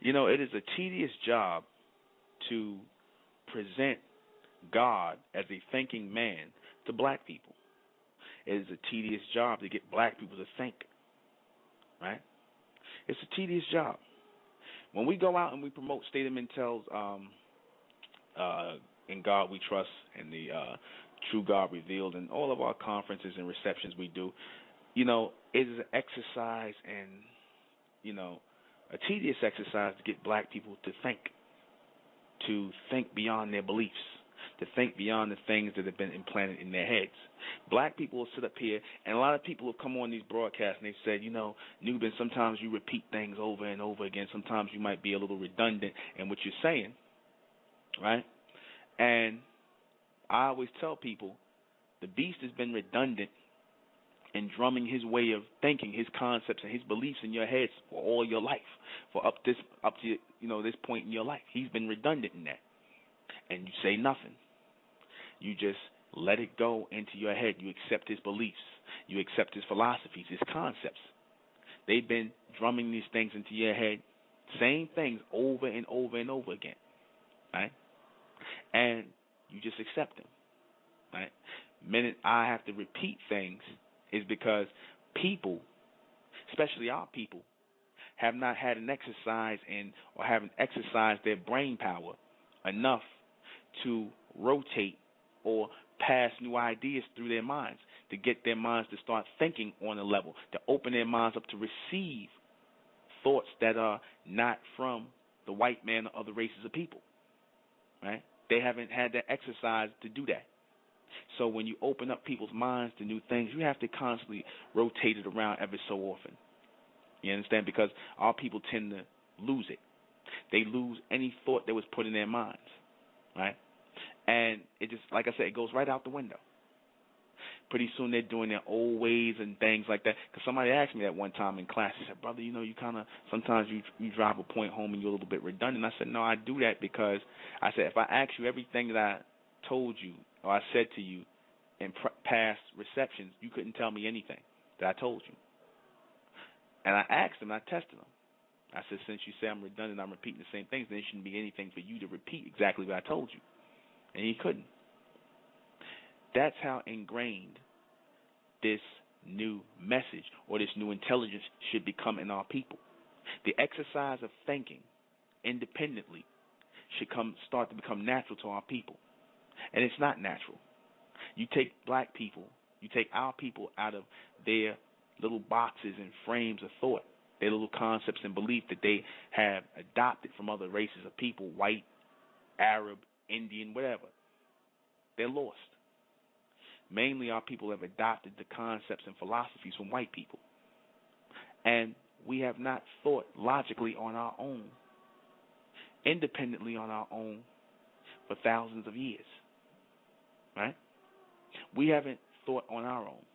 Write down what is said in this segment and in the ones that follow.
You know, it is a tedious job to present God as a thinking man to black people. It is a tedious job to get black people to think, right? It's a tedious job. When we go out and we promote State of Mentel's In God We Trust and the True God Revealed and all of our conferences and receptions we do, you know, it is an exercise and, you know, a tedious exercise to get black people to think beyond their beliefs, to think beyond the things that have been implanted in their heads. Black people will sit up here, and a lot of people have come on these broadcasts and they've said, you know, Nuben, sometimes you repeat things over and over again. Sometimes you might be a little redundant in what you're saying, right? And I always tell people the beast has been redundant in drumming his way of thinking, his concepts and his beliefs in your heads for all your life, for up to this point in your life. He's been redundant in that. And you say nothing. You just let it go into your head. You accept his beliefs. You accept his philosophies, his concepts. They've been drumming these things into your head, same things over and over and over again, right? And you just accept them, right? The minute I have to repeat things is because people, especially our people, have not had an exercise or haven't exercised their brain power enough to rotate or pass new ideas through their minds, to get their minds to start thinking on a level, to open their minds up to receive thoughts that are not from the white man or other races of people, right? They haven't had that exercise to do that. So when you open up people's minds to new things, you have to constantly rotate it around every so often. You understand? Because our people tend to lose it. They lose any thought that was put in their minds, right? And it just, like I said, it goes right out the window. Pretty soon they're doing their old ways and things like that. Because somebody asked me that one time in class. He said, brother, you know, you kind of, sometimes you drive a point home and you're a little bit redundant. I said, no, I do that because I said, if I ask you everything that I told you or I said to you in past receptions, you couldn't tell me anything that I told you. And I asked him, I tested him. I said, since you say I'm redundant, I'm repeating the same things, then there shouldn't be anything for you to repeat exactly what I told you. And he couldn't. That's how ingrained this new message or this new intelligence should become in our people. The exercise of thinking independently should start to become natural to our people. And it's not natural. You take black people, you take our people out of their little boxes and frames of thought, their little concepts and beliefs that they have adopted from other races of people, white, Arab, Indian, whatever. They're lost. Mainly our people have adopted the concepts and philosophies from white people. And we have not thought logically on our own, independently on our own, for thousands of years. Right? We haven't thought on our own.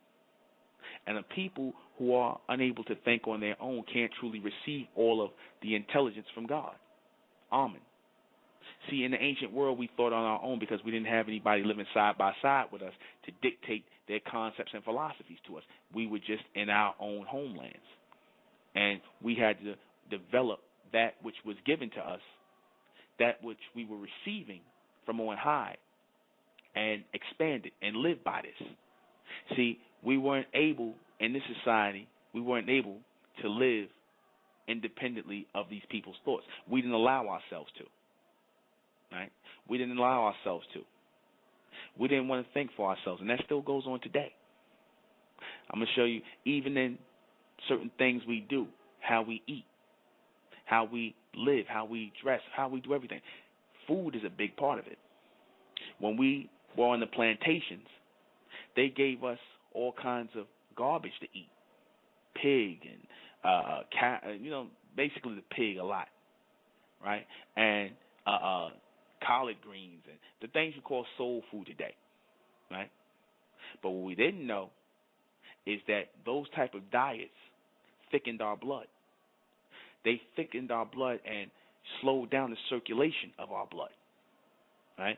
And the people who are unable to think on their own can't truly receive all of the intelligence from God. Amen. See, in the ancient world, we thought on our own because we didn't have anybody living side by side with us to dictate their concepts and philosophies to us. We were just in our own homelands. And we had to develop that which was given to us, that which we were receiving from on high, and expand it and live by this. See, we weren't able, in this society, we weren't able to live independently of these people's thoughts. We didn't allow ourselves to. Right? We didn't allow ourselves to. We didn't want to think for ourselves, and that still goes on today. I'm going to show you, even in certain things we do, how we eat, how we live, how we dress, how we do everything. Food is a big part of it. When we were on the plantations, they gave us all kinds of garbage to eat. Pig and cat, basically the pig a lot, right? And collard greens and the things you call soul food today, right? But what we didn't know is that those type of diets thickened our blood. They thickened our blood and slowed down the circulation of our blood, right?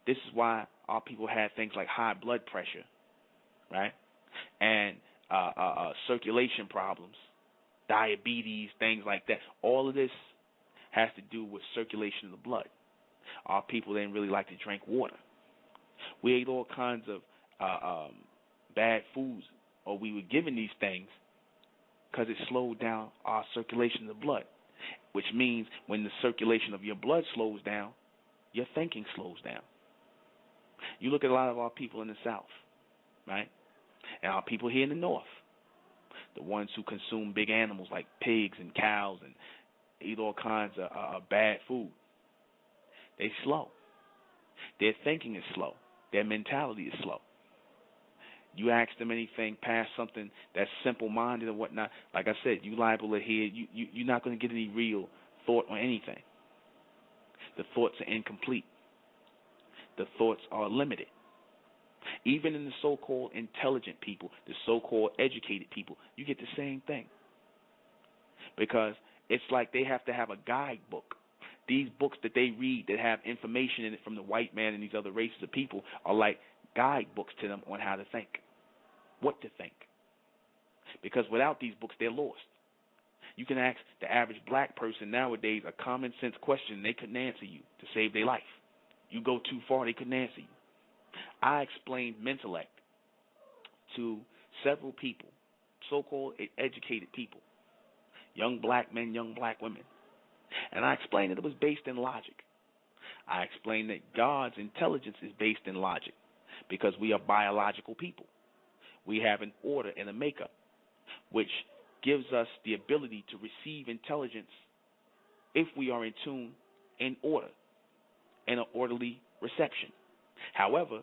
This is why our people had things like high blood pressure, right, and circulation problems, diabetes, things like that. All of this has to do with circulation of the blood. Our people didn't really like to drink water. We ate all kinds of bad foods, or we were given these things because it slowed down our circulation of the blood, which means when the circulation of your blood slows down, your thinking slows down. You look at a lot of our people in the South, right, and our people here in the North, the ones who consume big animals like pigs and cows and eat all kinds of bad food. They slow. Their thinking is slow. Their mentality is slow. You ask them anything past something that's simple-minded and whatnot, like I said, you liable to hear, you're not going to get any real thought on anything. The thoughts are incomplete. The thoughts are limited. Even in the so-called intelligent people, the so-called educated people, you get the same thing. Because it's like they have to have a guidebook. These books that they read that have information in it from the white man and these other races of people are like guidebooks to them on how to think, what to think. Because without these books, they're lost. You can ask the average black person nowadays a common sense question, and they couldn't answer you to save their life. You go too far, they couldn't answer you. I explained mentellect to several people, so-called educated people, young black men, young black women. And I explained that it was based in logic. I explained that God's intelligence is based in logic because we are biological people. We have an order and a makeup, which gives us the ability to receive intelligence if we are in tune, in order, in an orderly reception. However,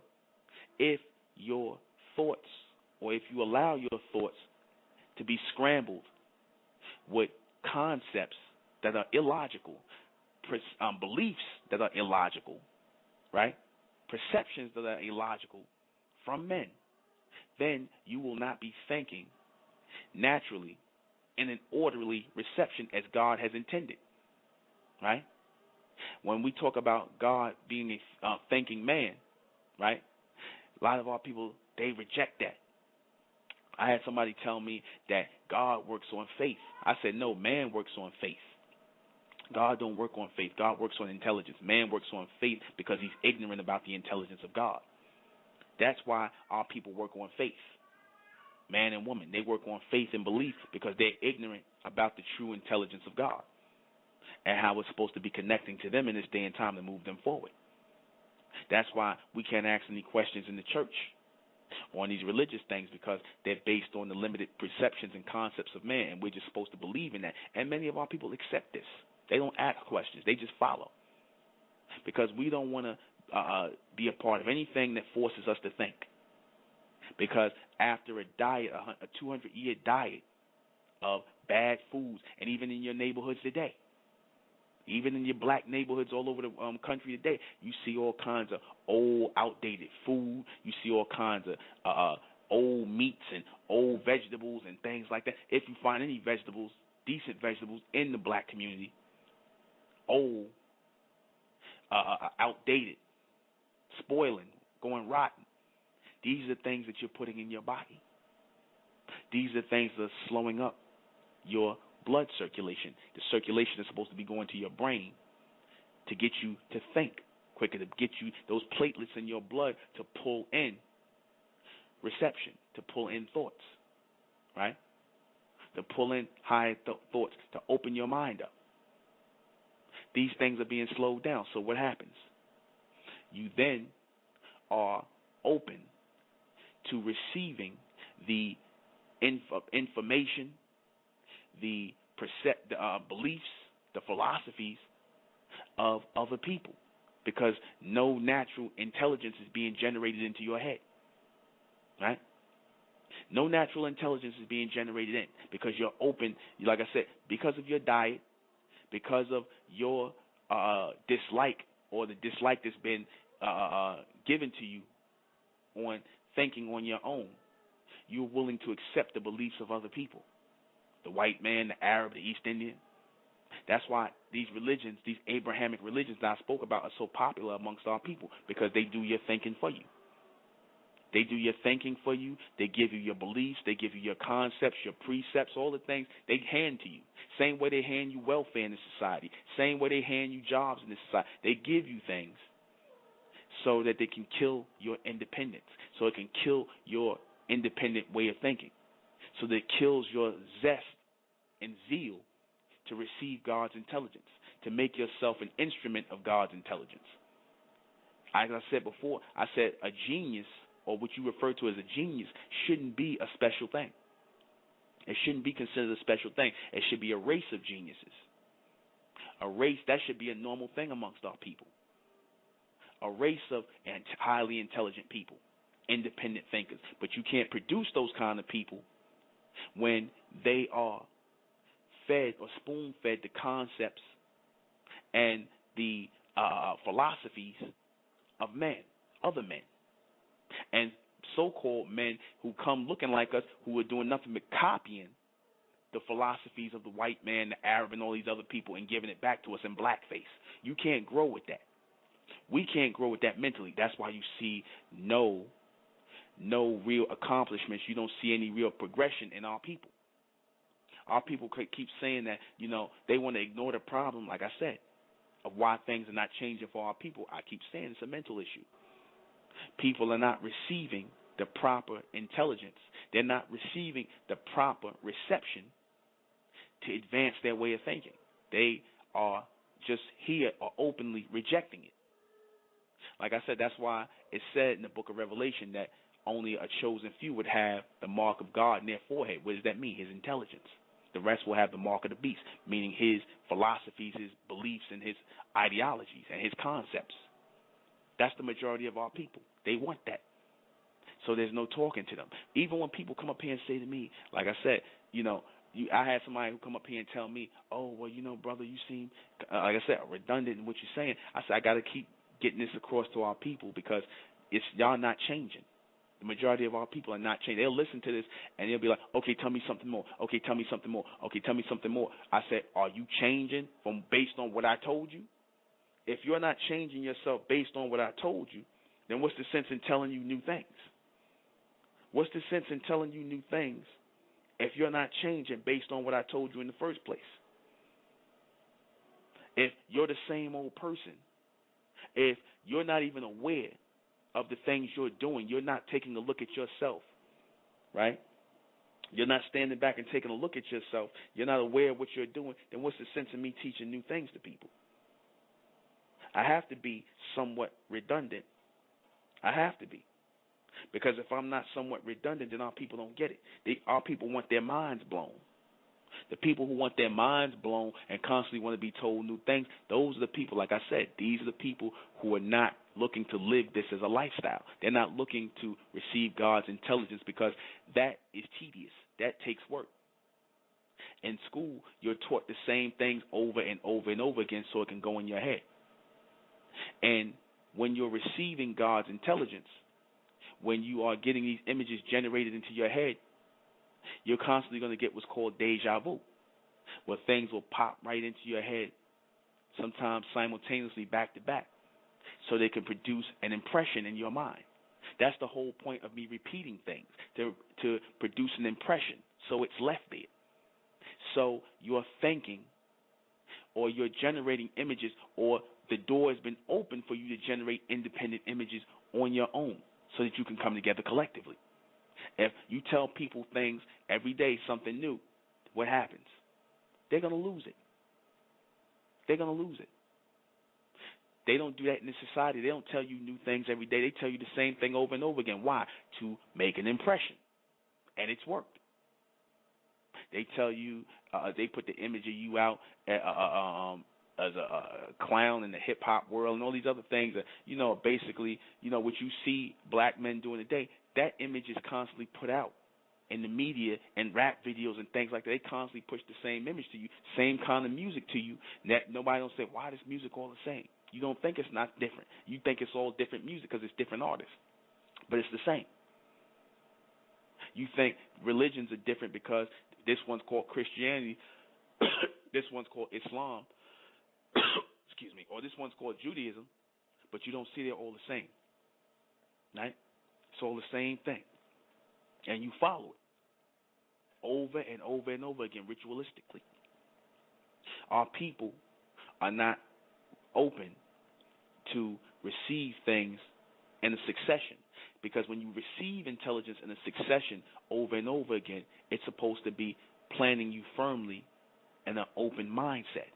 if your thoughts, or if you allow your thoughts to be scrambled with concepts that are illogical, beliefs that are illogical, right? Perceptions that are illogical from men, then you will not be thinking naturally in an orderly reception as God has intended, right? When we talk about God being a thinking man, right, a lot of our people, they reject that. I had somebody tell me that God works on faith. I said, no, man works on faith. God don't work on faith. God works on intelligence. Man works on faith because he's ignorant about the intelligence of God. That's why our people work on faith. Man and woman, they work on faith and belief because they're ignorant about the true intelligence of God and how it's supposed to be connecting to them in this day and time to move them forward. That's why we can't ask any questions in the church on these religious things because they're based on the limited perceptions and concepts of man, and we're just supposed to believe in that. And many of our people accept this. They don't ask questions. They just follow because we don't want to be a part of anything that forces us to think. Because after a diet, a 200-year diet of bad foods, and even in your neighborhoods today, even in your black neighborhoods all over the country today, you see all kinds of old, outdated food. You see all kinds of old meats and old vegetables and things like that. If you find any vegetables, decent vegetables in the black community, old, outdated, spoiling, going rotten, these are things that you're putting in your body. These are things that are slowing up your blood circulation. The circulation is supposed to be going to your brain to get you to think quicker, to get you those platelets in your blood to pull in reception, to pull in thoughts, right? To pull in higher thoughts, to open your mind up. These things are being slowed down. So what happens? You then are open to receiving the information, the beliefs, the philosophies of other people, because no natural intelligence is being generated into your head, right? No natural intelligence is being generated in because you're open, like I said, because of your diet, because of your dislike or the dislike that's been given to you on thinking on your own. You're willing to accept the beliefs of other people, the white man, the Arab, the East Indian. That's why these religions, these Abrahamic religions that I spoke about, are so popular amongst our people, because they do your thinking for you. They do your thinking for you. They give you your beliefs. They give you your concepts, your precepts, all the things they hand to you. Same way they hand you welfare in this society. Same way they hand you jobs in this society. They give you things so that they can kill your independence, so it can kill your independent way of thinking, so that it kills your zest and zeal to receive God's intelligence, to make yourself an instrument of God's intelligence. As I said before, I said a genius, or what you refer to as a genius, shouldn't be a special thing. It shouldn't be considered a special thing. It should be a race of geniuses. A race, that should be a normal thing amongst our people. A race of highly intelligent people, independent thinkers. But you can't produce those kind of people when they are fed or spoon-fed the concepts and the philosophies of men, other men, and so-called men who come looking like us, who are doing nothing but copying the philosophies of the white man, the Arab, and all these other people, and giving it back to us in blackface. You can't grow with that. We can't grow with that mentally. That's why you see no real accomplishments. You don't see any real progression in our people. Our people keep saying that, they want to ignore the problem, like I said, of why things are not changing for our people. I keep saying it's a mental issue. People are not receiving the proper intelligence. They're not receiving the proper reception to advance their way of thinking. They are just here or openly rejecting it. Like I said, that's why it said in the book of Revelation that only a chosen few would have the mark of God in their forehead. What does that mean? His intelligence. The rest will have the mark of the beast, meaning his philosophies, his beliefs, and his ideologies, and his concepts. That's the majority of our people. They want that. So there's no talking to them. Even when people come up here and say to me, like I said, I had somebody who come up here and tell me, oh, well, brother, you seem, like I said, redundant in what you're saying. I said, I got to keep getting this across to our people because y'all not changing. The majority of our people are not changing. They'll listen to this and they'll be like, okay, tell me something more. Okay, tell me something more. Okay, tell me something more. I said, are you changing based on what I told you? If you're not changing yourself based on what I told you, then what's the sense in telling you new things? What's the sense in telling you new things if you're not changing based on what I told you in the first place? If you're the same old person, if you're not even aware of the things you're doing, you're not taking a look at yourself, right? You're not standing back and taking a look at yourself, you're not aware of what you're doing, then what's the sense of me teaching new things to people? I have to be somewhat redundant. I have to be. Because if I'm not somewhat redundant, then our people don't get it. Our people want their minds blown. The people who want their minds blown and constantly want to be told new things, those are the people, like I said, these are the people who are not looking to live this as a lifestyle. They're not looking to receive God's intelligence because that is tedious. That takes work. In school, you're taught the same things over and over and over again so it can go in your head. And when you're receiving God's intelligence, when you are getting these images generated into your head, you're constantly going to get what's called deja vu, where things will pop right into your head, sometimes simultaneously back to back, so they can produce an impression in your mind. That's the whole point of me repeating things, to produce an impression, so it's left there. So you're thinking, or you're generating images, or the door has been open for you to generate independent images on your own so that you can come together collectively. If you tell people things every day, something new, what happens? They're going to lose it. They're going to lose it. They don't do that in this society. They don't tell you new things every day. They tell you the same thing over and over again. Why? To make an impression. And it's worked. They tell you, they put the image of you out as a clown in the hip-hop world and all these other things that, basically, what you see black men doing today, that image is constantly put out in the media and rap videos and things like that. They constantly push the same image to you, same kind of music to you, that nobody don't say, why is this music all the same? You don't think it's not different. You think it's all different music because it's different artists. But it's the same. You think religions are different because this one's called Christianity, This one's called Islam, excuse me, or this one's called Judaism, but you don't see they're all the same, right? It's all the same thing, and you follow it over and over and over again ritualistically. Our people are not open to receive things in a succession, because when you receive intelligence in a succession over and over again, it's supposed to be planting you firmly in an open mindset.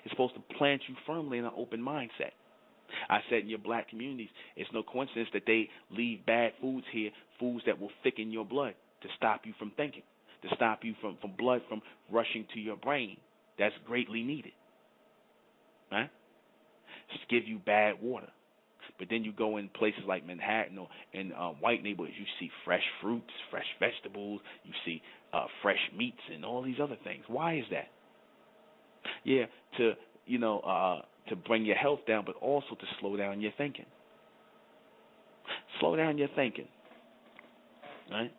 It's supposed to plant you firmly in an open mindset. I said in your black communities, it's no coincidence that they leave bad foods here, foods that will thicken your blood to stop you from thinking, to stop you from blood from rushing to your brain. That's greatly needed, right? Just give you bad water. But then you go in places like Manhattan or in white neighborhoods, you see fresh fruits, fresh vegetables, you see fresh meats and all these other things. Why is that? Yeah, to bring your health down, but also to slow down your thinking. Slow down your thinking, right?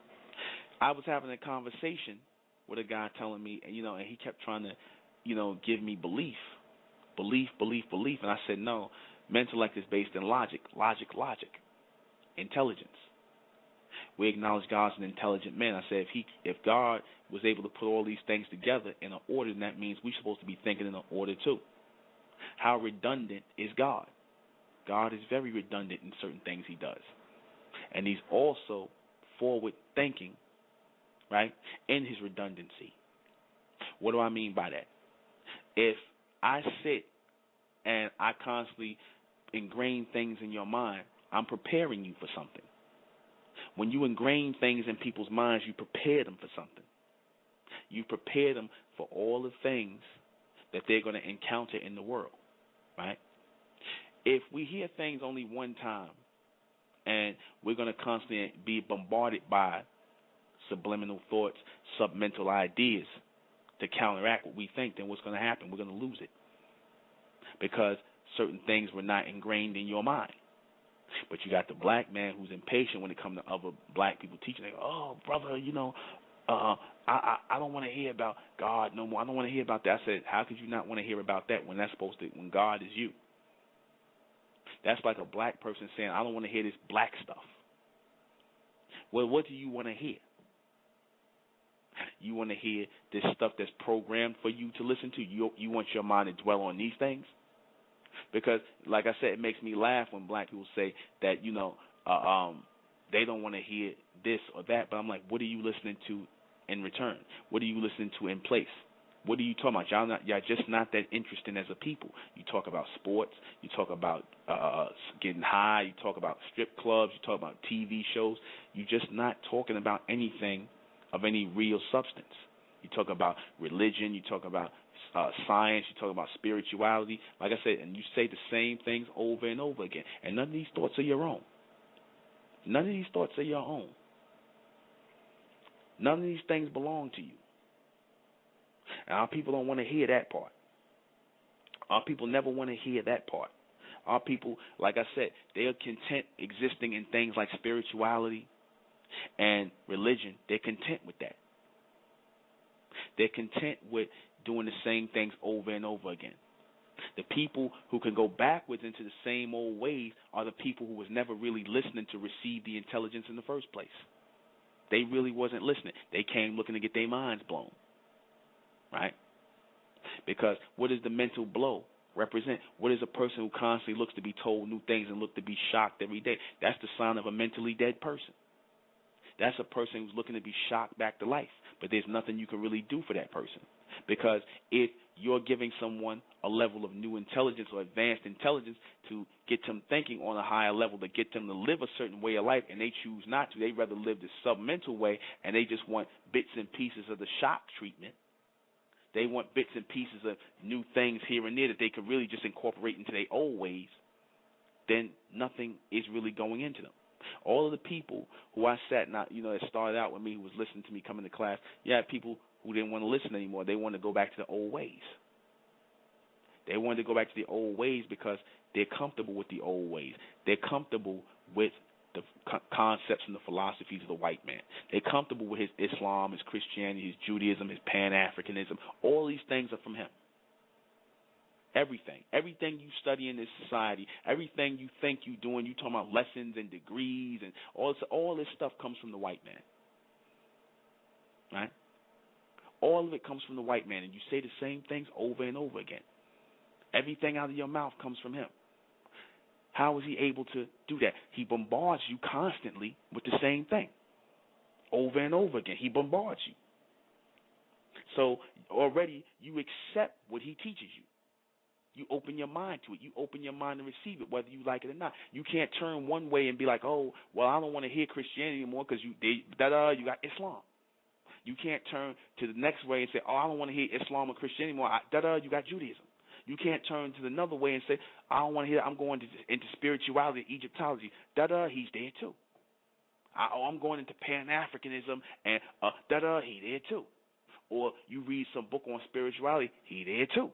I was having a conversation with a guy telling me, and he kept trying to, give me belief, and I said no. Mental intellect is based in logic, intelligence. We acknowledge God's an intelligent man. I said if God was able to put all these things together in an order, then that means we're supposed to be thinking in an order too. How redundant is God? God is very redundant in certain things he does. And he's also forward thinking, right, in his redundancy. What do I mean by that? If I sit and I constantly ingrain things in your mind, I'm preparing you for something. When you ingrain things in people's minds, you prepare them for something. You prepare them for all the things that they're going to encounter in the world, right? If we hear things only one time and we're going to constantly be bombarded by subliminal thoughts, submental ideas to counteract what we think, then what's going to happen? We're going to lose it, because certain things were not ingrained in your mind. But you got the black man who's impatient when it comes to other black people teaching. They go, oh, brother, I don't want to hear about God no more. I don't want to hear about that. I said, how could you not want to hear about that when when God is you? That's like a black person saying, I don't want to hear this black stuff. Well, what do you want to hear? You want to hear this stuff that's programmed for you to listen to? You want your mind to dwell on these things? Because, like I said, it makes me laugh when black people say that, they don't want to hear this or that. But I'm like, what are you listening to in return? What are you listening to in place? What are you talking about? Y'all just not that interesting as a people. You talk about sports. You talk about getting high. You talk about strip clubs. You talk about TV shows. You're just not talking about anything of any real substance. You talk about religion. You talk about science. You talk about spirituality. Like I said, and you say the same things over and over again. And none of these thoughts are your own. None of these thoughts are your own. None of these things belong to you. And our people don't want to hear that part. Our people never want to hear that part. Our people, like I said, they are content existing in things like spirituality and religion. They're content with that. They're content with doing the same things over and over again. The people who can go backwards into the same old ways are the people who was never really listening to receive the intelligence in the first place. They really wasn't listening. They came looking to get their minds blown, right? Because what does the mental blow represent? What is a person who constantly looks to be told new things and look to be shocked every day? That's the sign of a mentally dead person. That's a person who's looking to be shocked back to life. But there's nothing you can really do for that person. Because if you're giving someone a level of new intelligence or advanced intelligence to get them thinking on a higher level, to get them to live a certain way of life, and they choose not to, they'd rather live the submental way, and they just want bits and pieces of the shock treatment. They want bits and pieces of new things here and there that they could really just incorporate into their old ways. Then nothing is really going into them. All of the people who I sat, that started out with me, who was listening to me coming to class, you had people who didn't want to listen anymore. They wanted to go back to the old ways. They wanted to go back to the old ways because they're comfortable with the old ways. They're comfortable with the concepts and the philosophies of the white man. They're comfortable with his Islam, his Christianity, his Judaism, his Pan-Africanism. All these things are from him. Everything you study in this society, everything you think you're doing, you talking about lessons and degrees and all this stuff comes from the white man. Right? All of it comes from the white man, and you say the same things over and over again. Everything out of your mouth comes from him. How is he able to do that? He bombards you constantly with the same thing. Over and over again. He bombards you. So already you accept what he teaches you. You open your mind to it. You open your mind to receive it, whether you like it or not. You can't turn one way and be like, oh, well, I don't want to hear Christianity anymore because you got Islam. You can't turn to the next way and say, oh, I don't want to hear Islam or Christianity anymore. You got Judaism. You can't turn to another way and say, I don't want to hear, I'm going into spirituality, Egyptology. He's there too. I'm going into Pan-Africanism and he there too. Or you read some book on spirituality, he there too.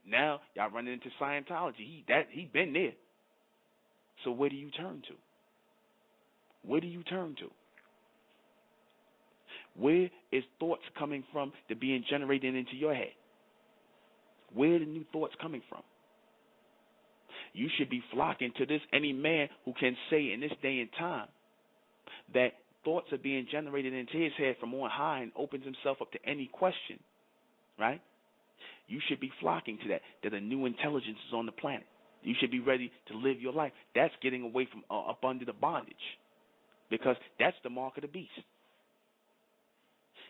Now y'all running into Scientology. He been there. So where do you turn to? Where do you turn to? Where is thoughts coming from that being generated into your head? Where are the new thoughts coming from? You should be flocking to this. Any man who can say in this day and time that thoughts are being generated into his head from on high and opens himself up to any question, right? You should be flocking to that a new intelligence is on the planet. You should be ready to live your life. That's getting away from up under the bondage, because that's the mark of the beast.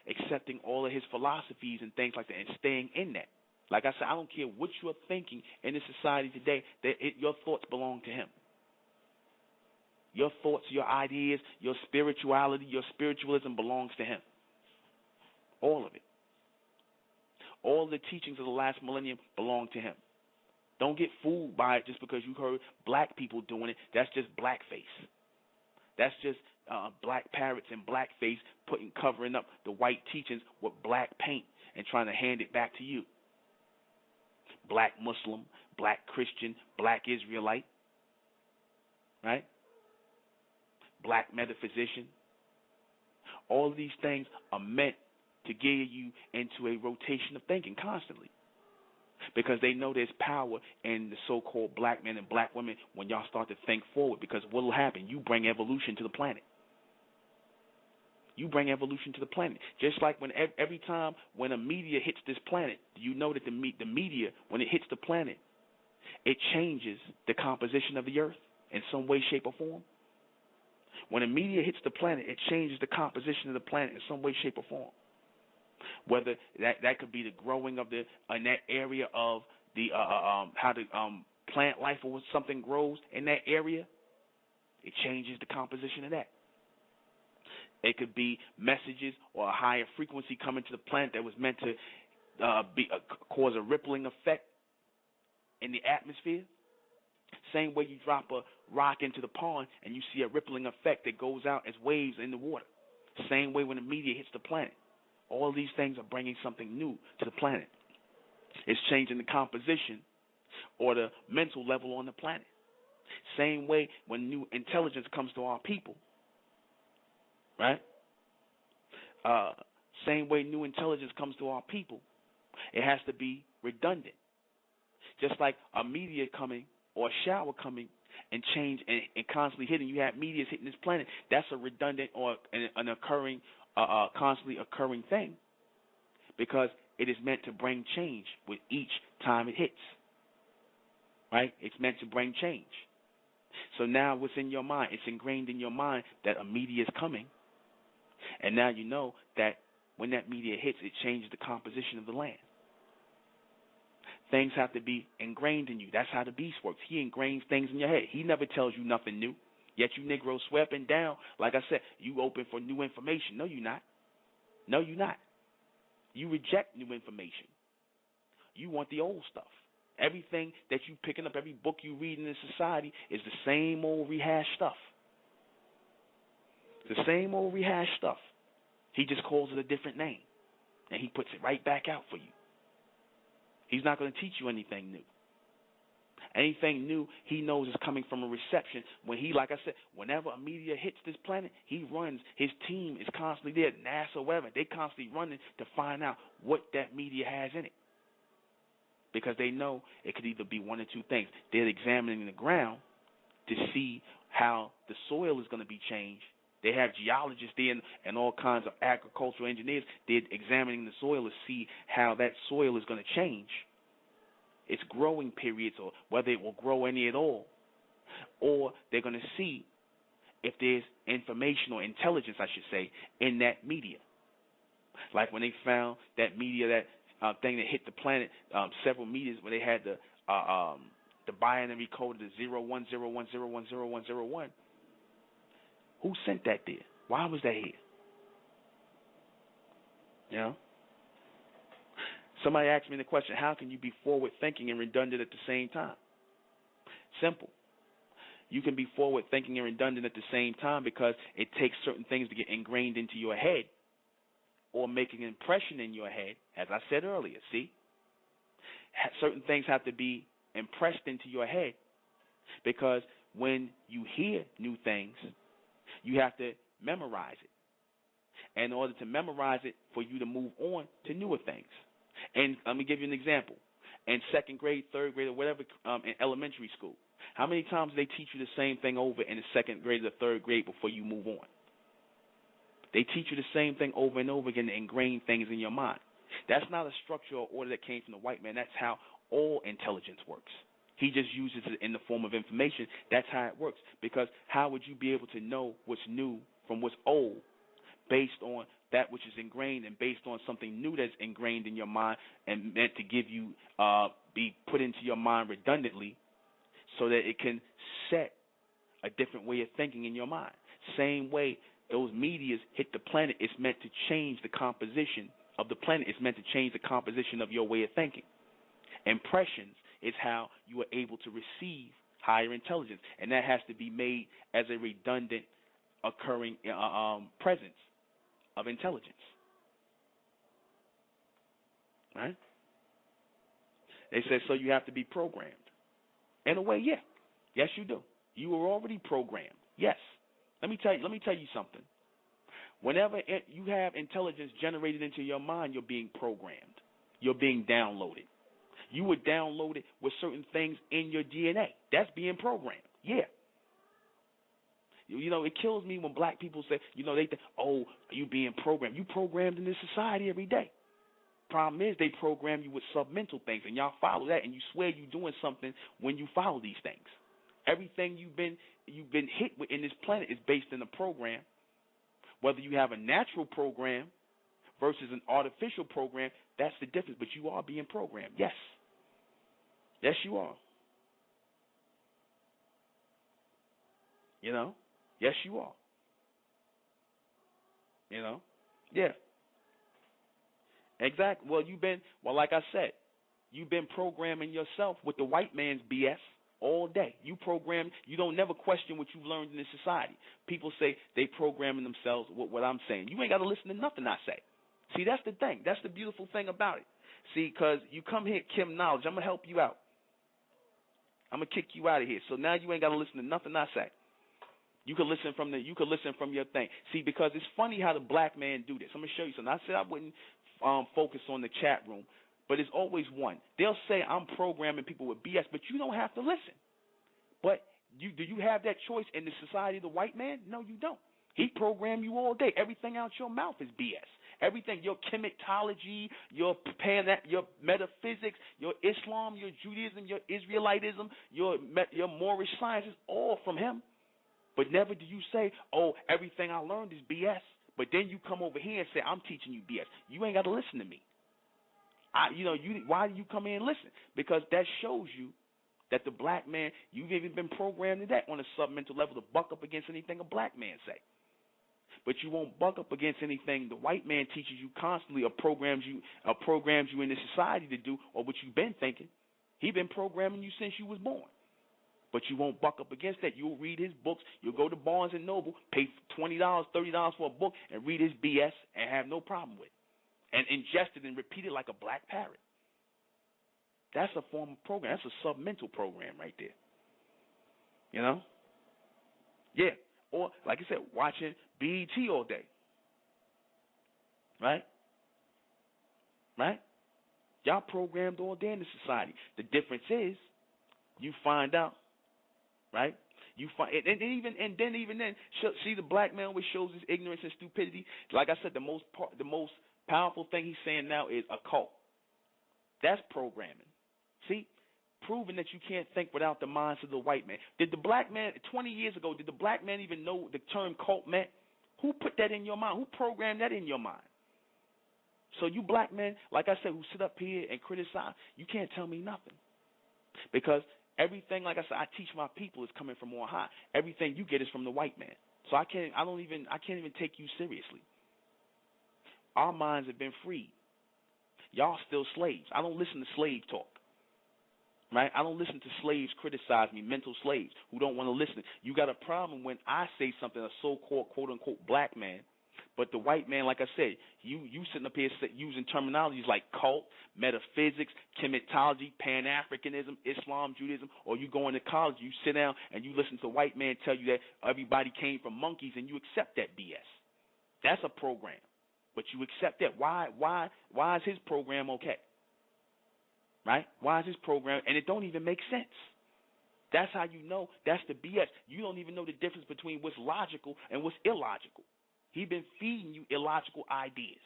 Accepting all of his philosophies and things like that and staying in that. Like I said, I don't care what you're thinking in this society today, your thoughts belong to him. Your thoughts, your ideas, your spirituality, your spiritualism belongs to him. All of it. All the teachings of the last millennium belong to him. Don't get fooled by it just because you heard black people doing it. That's just blackface. That's just black parrots and blackface covering up the white teachings with black paint and trying to hand it back to you. Black Muslim, black Christian, black Israelite, right? Black metaphysician. All of these things are meant to gear you into a rotation of thinking constantly, because they know there's power in the so-called black men and black women when y'all start to think forward, because what will happen? You bring evolution to the planet. You bring evolution to the planet. Just like when every time when a meteor hits this planet, you know that the meteor, when it hits the planet, it changes the composition of the earth in some way, shape, or form. When a meteor hits the planet, it changes the composition of the planet in some way, shape, or form. Whether that could be the growing of in that area of the how the plant life or something grows in that area, it changes the composition of that. It could be messages or a higher frequency coming to the planet that was meant to cause a rippling effect in the atmosphere. Same way you drop a rock into the pond and you see a rippling effect that goes out as waves in the water. Same way when a meteor hits the planet. All these things are bringing something new to the planet. It's changing the composition or the mental level on the planet. Same way when new intelligence comes to our people. Right? Same way new intelligence comes to our people, it has to be redundant. Just like a meteor coming or a shower coming and change and constantly hitting. You have meteors hitting this planet. That's a redundant or an occurring, constantly occurring thing, because it is meant to bring change with each time it hits. Right? It's meant to bring change. So now what's in your mind? It's ingrained in your mind that a meteor is coming. And now you know that when that meteor hits, it changes the composition of the land. Things have to be ingrained in you. That's how the beast works. He ingrains things in your head. He never tells you nothing new. Yet you Negroes swear up and down, like I said, you open for new information. No, you're not. No, you're not. You reject new information. You want the old stuff. Everything that you picking up, every book you read in this society is the same old rehashed stuff. The same old rehashed stuff. He just calls it a different name, and he puts it right back out for you. He's not going to teach you anything new. Anything new, he knows is coming from a reception. When he, like I said, whenever a meteor hits this planet, he runs. His team is constantly there, NASA, whatever. They constantly running to find out what that meteor has in it. Because they know it could either be one or two things. They're examining the ground to see how the soil is going to be changed. They have geologists there and all kinds of agricultural engineers. They're examining the soil to see how that soil is going to change, its growing periods, or whether it will grow any at all. Or they're going to see if there's information or intelligence, I should say, in that meteor. Like when they found that meteor, that thing that hit the planet, several meteors where they had the binary code, the 0101010101. Who sent that there? Why was that here? You know? Somebody asked me the question, how can you be forward-thinking and redundant at the same time? Simple. You can be forward-thinking and redundant at the same time because it takes certain things to get ingrained into your head or make an impression in your head, as I said earlier, see? Certain things have to be impressed into your head because when you hear new things, you have to memorize it. And in order to memorize it, for you to move on to newer things. And let me give you an example. In second grade, third grade, or whatever, in elementary school, how many times do they teach you the same thing over in the second grade or third grade before you move on? They teach you the same thing over and over again to ingrain things in your mind. That's not a structure or order that came from the white man. That's how all intelligence works. He just uses it in the form of information. That's how it works. Because how would you be able to know what's new from what's old based on that which is ingrained and based on something new that's ingrained in your mind and meant to give you, be put into your mind redundantly so that it can set a different way of thinking in your mind. Same way those meteors hit the planet, it's meant to change the composition of the planet. It's meant to change the composition of your way of thinking. Impressions is how you are able to receive higher intelligence, and that has to be made as a redundant occurring presence of intelligence. Right? They say, so you have to be programmed. In a way, yeah. Yes, you do. You were already programmed. Yes. Let me tell you something. Whenever you have intelligence generated into your mind, you're being programmed. You're being downloaded. You were downloaded with certain things in your DNA. That's being programmed. Yeah. You know, it kills me when black people say, you know, they think, oh, you being programmed. You programmed in this society every day. Problem is they program you with submental things, and y'all follow that, and you swear you're doing something when you follow these things. Everything you've been hit with in this planet is based in a program. Whether you have a natural program versus an artificial program, that's the difference. But you are being programmed. Yes. Yes, you are. You know? Yes, you are. You know? Yeah. Exactly. Well, like I said, you've been programming yourself with the white man's BS all day. You don't never question what you've learned in this society. People say they programming themselves with what I'm saying. You ain't got to listen to nothing I say. See, that's the thing. That's the beautiful thing about it. See, because you come here, Kim Knowledge, I'm going to help you out. I'm going to kick you out of here. So now you ain't got to listen to nothing I say. You can listen from your thing. See, because it's funny how the black man do this. I'm going to show you something. I said I wouldn't focus on the chat room, but it's always one. They'll say I'm programming people with BS, but you don't have to listen. But do you have that choice in the society of the white man? No, you don't. He programmed you all day. Everything out your mouth is BS. Everything, your chematology, your metaphysics, your Islam, your Judaism, your Israelitism, your Moorish science is all from him. But never do you say, oh, everything I learned is BS. But then you come over here and say, I'm teaching you BS. You ain't got to listen to me. Why do you come in and listen? Because that shows you that the black man, you've even been programmed to that on a submental level to buck up against anything a black man say. But you won't buck up against anything the white man teaches you constantly or programs you in the society to do or what you've been thinking. He's been programming you since you was born. But you won't buck up against that. You'll read his books. You'll go to Barnes & Noble, pay $20, $30 for a book, and read his BS and have no problem with it. And ingest it and repeat it like a black parrot. That's a form of program. That's a submental program right there. You know? Yeah. Or, like I said, watching BET all day. Right? Right? Y'all programmed all day in the society. The difference is, you find out, right? You find, and then, see, the black man always shows his ignorance and stupidity. Like I said, the most powerful thing he's saying now is a cult. That's programming. See, proving that you can't think without the minds of the white man. Did the black man 20 years ago? Did the black man even know the term cult meant? Who put that in your mind? Who programmed that in your mind? So you black men, like I said, who sit up here and criticize, you can't tell me nothing, because everything, like I said, I teach my people is coming from on high. Everything you get is from the white man. So I can't even take you seriously. Our minds have been freed. Y'all still slaves. I don't listen to slave talk. Right? I don't listen to slaves criticize me, mental slaves who don't want to listen. You got a problem when I say something, a so-called quote-unquote black man, but the white man, like I said, you sitting up here using terminologies like cult, metaphysics, chematology, Pan-Africanism, Islam, Judaism, or you go into college, you sit down and you listen to a white man tell you that everybody came from monkeys, and you accept that BS. That's a program, but you accept that. Why is his program okay? Right? Why is his program? And it don't even make sense. That's how you know that's the BS. You don't even know the difference between what's logical and what's illogical. He's been feeding you illogical ideas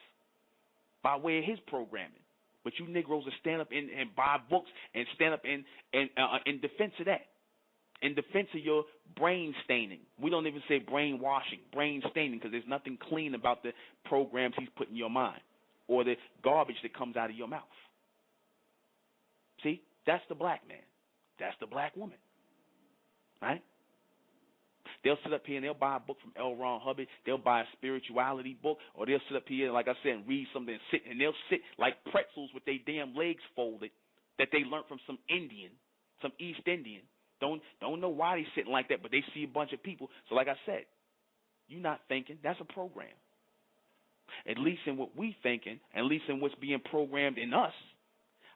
by way of his programming. But you Negroes will stand up and buy books and stand up in defense of that, in defense of your brain staining. We don't even say brainwashing, brain staining, because there's nothing clean about the programs he's put in your mind or the garbage that comes out of your mouth. See, that's the black man. That's the black woman. Right? They'll sit up here and they'll buy a book from ᴏᴛⴏ They'll buy a spirituality book, or they'll sit up here, like I said, and read something and they'll sit like pretzels with their damn legs folded that they learned from some Indian, some East Indian. Don't know why they sitting like that, but they see a bunch of people. So like I said, you're not thinking. That's a program. At least in what we thinking, at least in what's being programmed in us,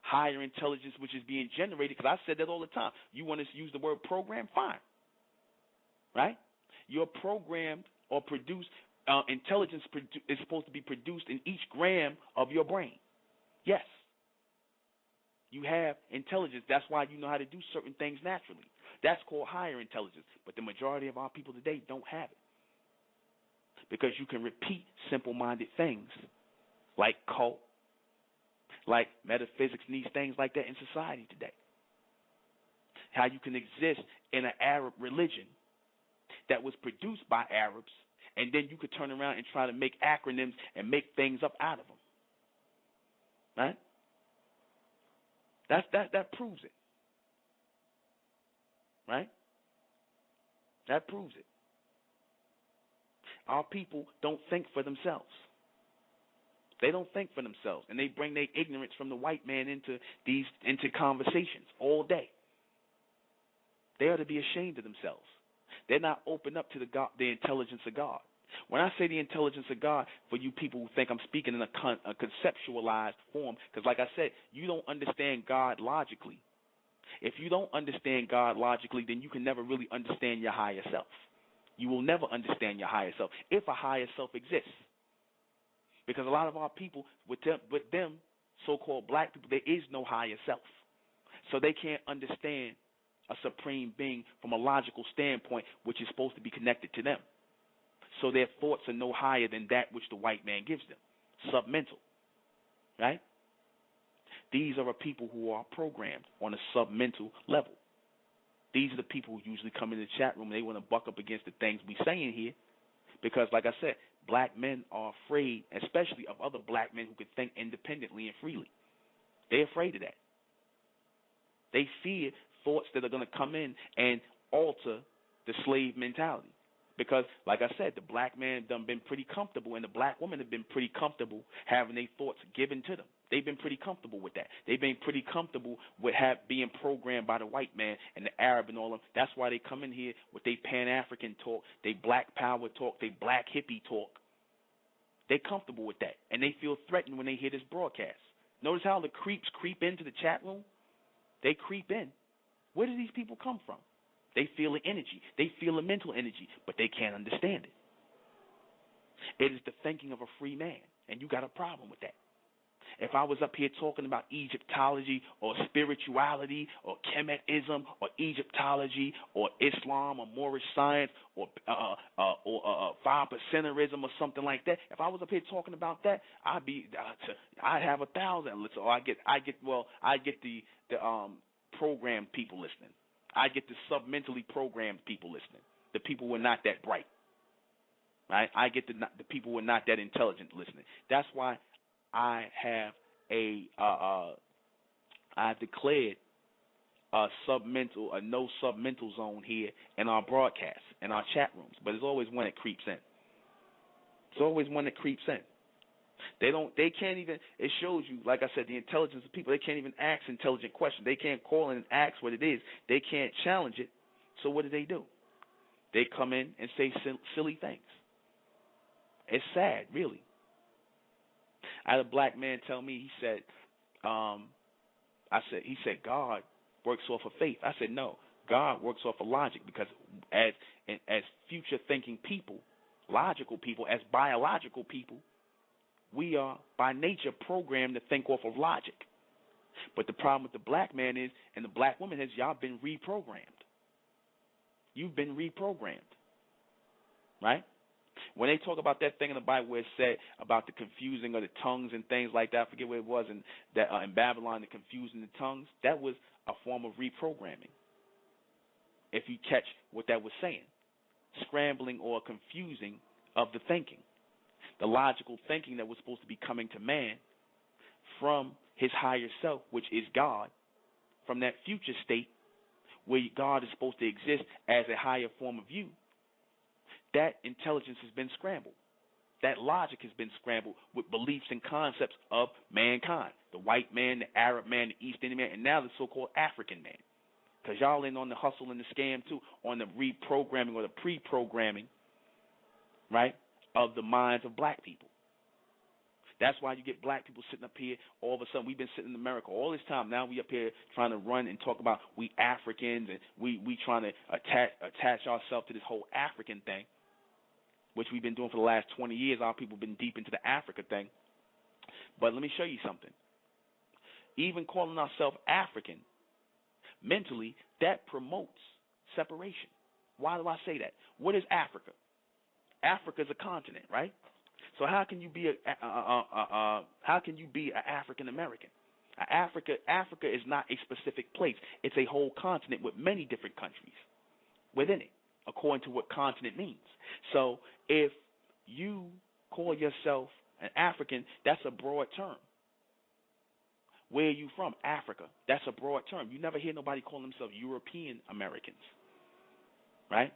higher intelligence which is being generated, because I said that all the time. You want to use the word program? Fine. Right? You're programmed or produced, intelligence is supposed to be produced in each gram of your brain. Yes. You have intelligence. That's why you know how to do certain things naturally. That's called higher intelligence. But the majority of our people today don't have it. Because you can repeat simple-minded things like cult, like metaphysics, and these things like that in society today. How you can exist in an Arab religion that was produced by Arabs, and then you could turn around and try to make acronyms and make things up out of them. Right? That proves it. Right? That proves it. Our people don't think for themselves. They don't think for themselves, and they bring their ignorance from the white man into conversations all day. They ought to be ashamed of themselves. They're not open up to the intelligence of God. When I say the intelligence of God, for you people who think I'm speaking in a conceptualized form, because like I said, you don't understand God logically. If you don't understand God logically, then you can never really understand your higher self. You will never understand your higher self, if a higher self exists. Because a lot of our people, with them so-called black people, there is no higher self. So they can't understand a supreme being from a logical standpoint, which is supposed to be connected to them. So their thoughts are no higher than that which the white man gives them. Submental. Right? These are the people who are programmed on a submental level. These are the people who usually come in the chat room and they want to buck up against the things we saying here. Because, like I said, black men are afraid, especially of other black men who can think independently and freely. They're afraid of that. They fear thoughts that are going to come in and alter the slave mentality. Because, like I said, the black man done been pretty comfortable, and the black woman have been pretty comfortable having their thoughts given to them. They've been pretty comfortable with that. They've been pretty comfortable with being programmed by the white man and the Arab and all of them. That's why they come in here with their Pan-African talk, their black power talk, their black hippie talk. They're comfortable with that, and they feel threatened when they hear this broadcast. Notice how the creeps creep into the chat room? They creep in. Where do these people come from? They feel the energy. They feel the mental energy, but they can't understand it. It is the thinking of a free man, and you got a problem with that. If I was up here talking about Egyptology or spirituality or Kemetism or Egyptology or Islam or Moorish science or 5%erism or something like that, if I was up here talking about that, I'd have 1,000. So I get the programmed people listening. I get the submentally programmed people listening. The people who are not that bright. Right? I get the people who are not that intelligent listening. That's why I have I've declared a no submental zone here in our broadcasts, in our chat rooms. But there's always one that creeps in. There's always one that creeps in. They can't even, it shows you, like I said, the intelligence of people, they can't even ask intelligent questions. They can't call in and ask what it is. They can't challenge it. So what do? They come in and say silly things. It's sad, really. I had a black man tell me, he said, God works off of faith. I said, no, God works off of logic, because as future thinking people, logical people, as biological people, we are by nature programmed to think off of logic. But the problem with the black man is, and the black woman is, y'all been reprogrammed. You've been reprogrammed. Right? When they talk about that thing in the Bible where it said about the confusing of the tongues and things like that, I forget what it was, and that in Babylon, the confusing the tongues, that was a form of reprogramming. If you catch what that was saying, scrambling or confusing of the thinking, the logical thinking that was supposed to be coming to man from his higher self, which is God, from that future state where God is supposed to exist as a higher form of you. That intelligence has been scrambled. That logic has been scrambled with beliefs and concepts of mankind. The white man, the Arab man, the East Indian man, and now the so-called African man. Because y'all in on the hustle and the scam too, on the reprogramming or the pre-programming, right, of the minds of black people. That's why you get black people sitting up here. All of a sudden, we've been sitting in America all this time. Now we up here trying to run and talk about we Africans, and we trying to attach ourselves to this whole African thing, which we've been doing for the last 20 years. Our people have been deep into the Africa thing. But let me show you something. Even calling ourselves African, mentally, that promotes separation. Why do I say that? What is Africa? Africa is a continent, right? So how can you be an African American? Africa is not a specific place. It's a whole continent with many different countries within it, according to what continent means. So if you call yourself an African, that's a broad term. Where are you from? Africa. That's a broad term. You never hear nobody call themselves European Americans, right?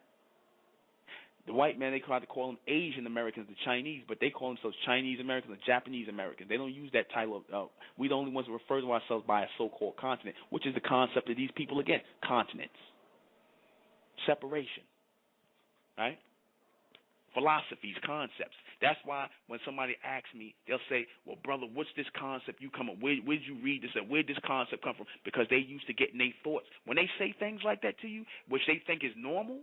The white man, they try to call them Asian Americans, the Chinese, but they call themselves Chinese Americans or Japanese Americans. They don't use that title of, we're the only ones who refer to ourselves by a so-called continent, which is the concept of these people again, continents. Separation, right? Philosophies, concepts. That's why when somebody asks me, they'll say, well, brother, what's this concept you come up with? Where did you read this? Where did this concept come from? Because they used to get in their thoughts. When they say things like that to you, which they think is normal,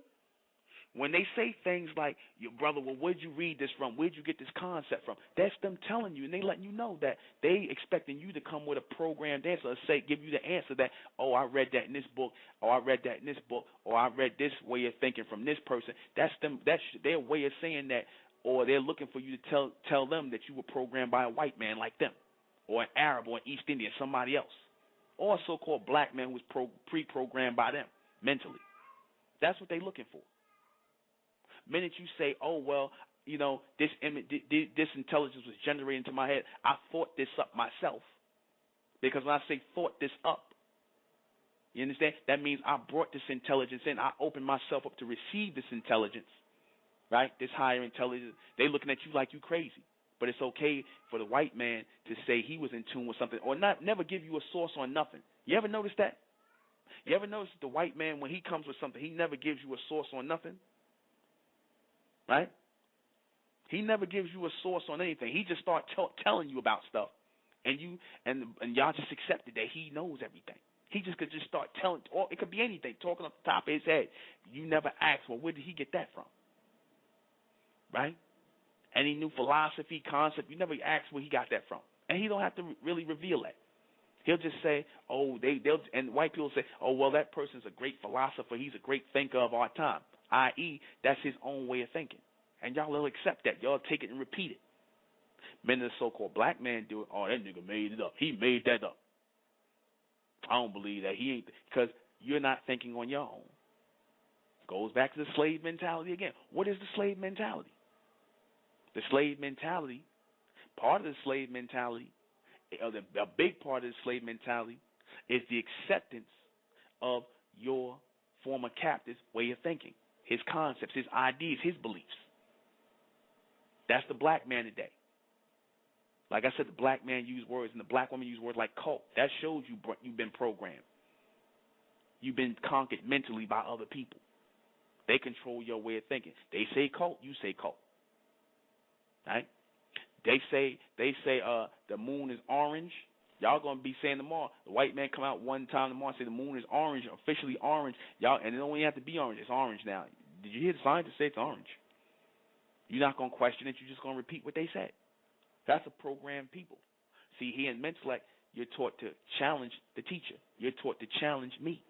when they say things like, your brother, well, where'd you read this from? Where'd you get this concept from? That's them telling you, and they letting you know that they expecting you to come with a programmed answer, or say, give you the answer that, oh, I read that in this book, or I read that in this book, or I read this way of thinking from this person. That's them. That's their way of saying that, or they're looking for you to tell them that you were programmed by a white man like them, or an Arab, or an East Indian, somebody else, or a so-called black man who was pre-programmed by them mentally. That's what they're looking for. Minute you say, oh, well, you know, this intelligence was generated into my head, I thought this up myself. Because when I say thought this up, you understand? That means I brought this intelligence in. I opened myself up to receive this intelligence, right? This higher intelligence. They're looking at you like you crazy. But it's okay for the white man to say he was in tune with something, or never give you a source on nothing. You ever notice that? You ever notice the white man, when he comes with something, he never gives you a source on nothing? Right? He never gives you a source on anything. He just starts telling you about stuff, and y'all just accepted that he knows everything. He just could just start telling, or it could be anything, talking off the top of his head. You never ask, well, where did he get that from? Right? Any new philosophy, concept, you never ask where he got that from. And he don't have to really reveal that. He'll just say, oh, and white people say, oh, well, that person's a great philosopher. He's a great thinker of our time, i.e., that's his own way of thinking. And y'all will accept that. Y'all take it and repeat it. Men of the so-called black man do it. Oh, that nigga made it up. He made that up. I don't believe that. He ain't, because you're not thinking on your own. Goes back to the slave mentality again. What is the slave mentality? The slave mentality, part of the slave mentality, a big part of the slave mentality is the acceptance of your former captive's way of thinking, his concepts, his ideas, his beliefs. That's the black man today. Like I said, the black man used words and the black woman used words like cult. That shows you've been programmed. You've been conquered mentally by other people. They control your way of thinking. They say cult, you say cult. Right? They say the moon is orange. Y'all gonna be saying tomorrow. The white man come out one time tomorrow and say the moon is orange, officially orange. Y'all, and it don't even have to be orange. It's orange now. Did you hear the scientists say it's orange? You're not gonna question it. You're just gonna repeat what they said. That's a programmed people. See, here in Mentellect, you're taught to challenge the teacher. You're taught to challenge me.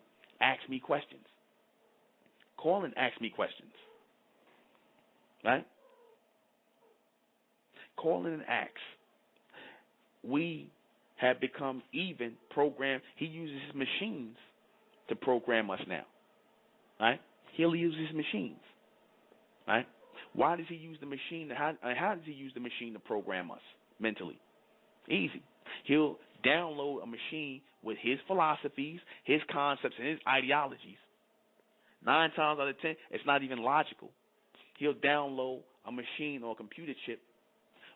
Ask me questions. Call and ask me questions. Right? Call in and ask. We have become even programmed. He uses his machines to program us now. Right? He'll use his machines. Right? Why does he use the machine? How does he use the machine to program us mentally? Easy. He'll download a machine with his philosophies, his concepts, and his ideologies. 9 times out of 10, it's not even logical. He'll download a machine or a computer chip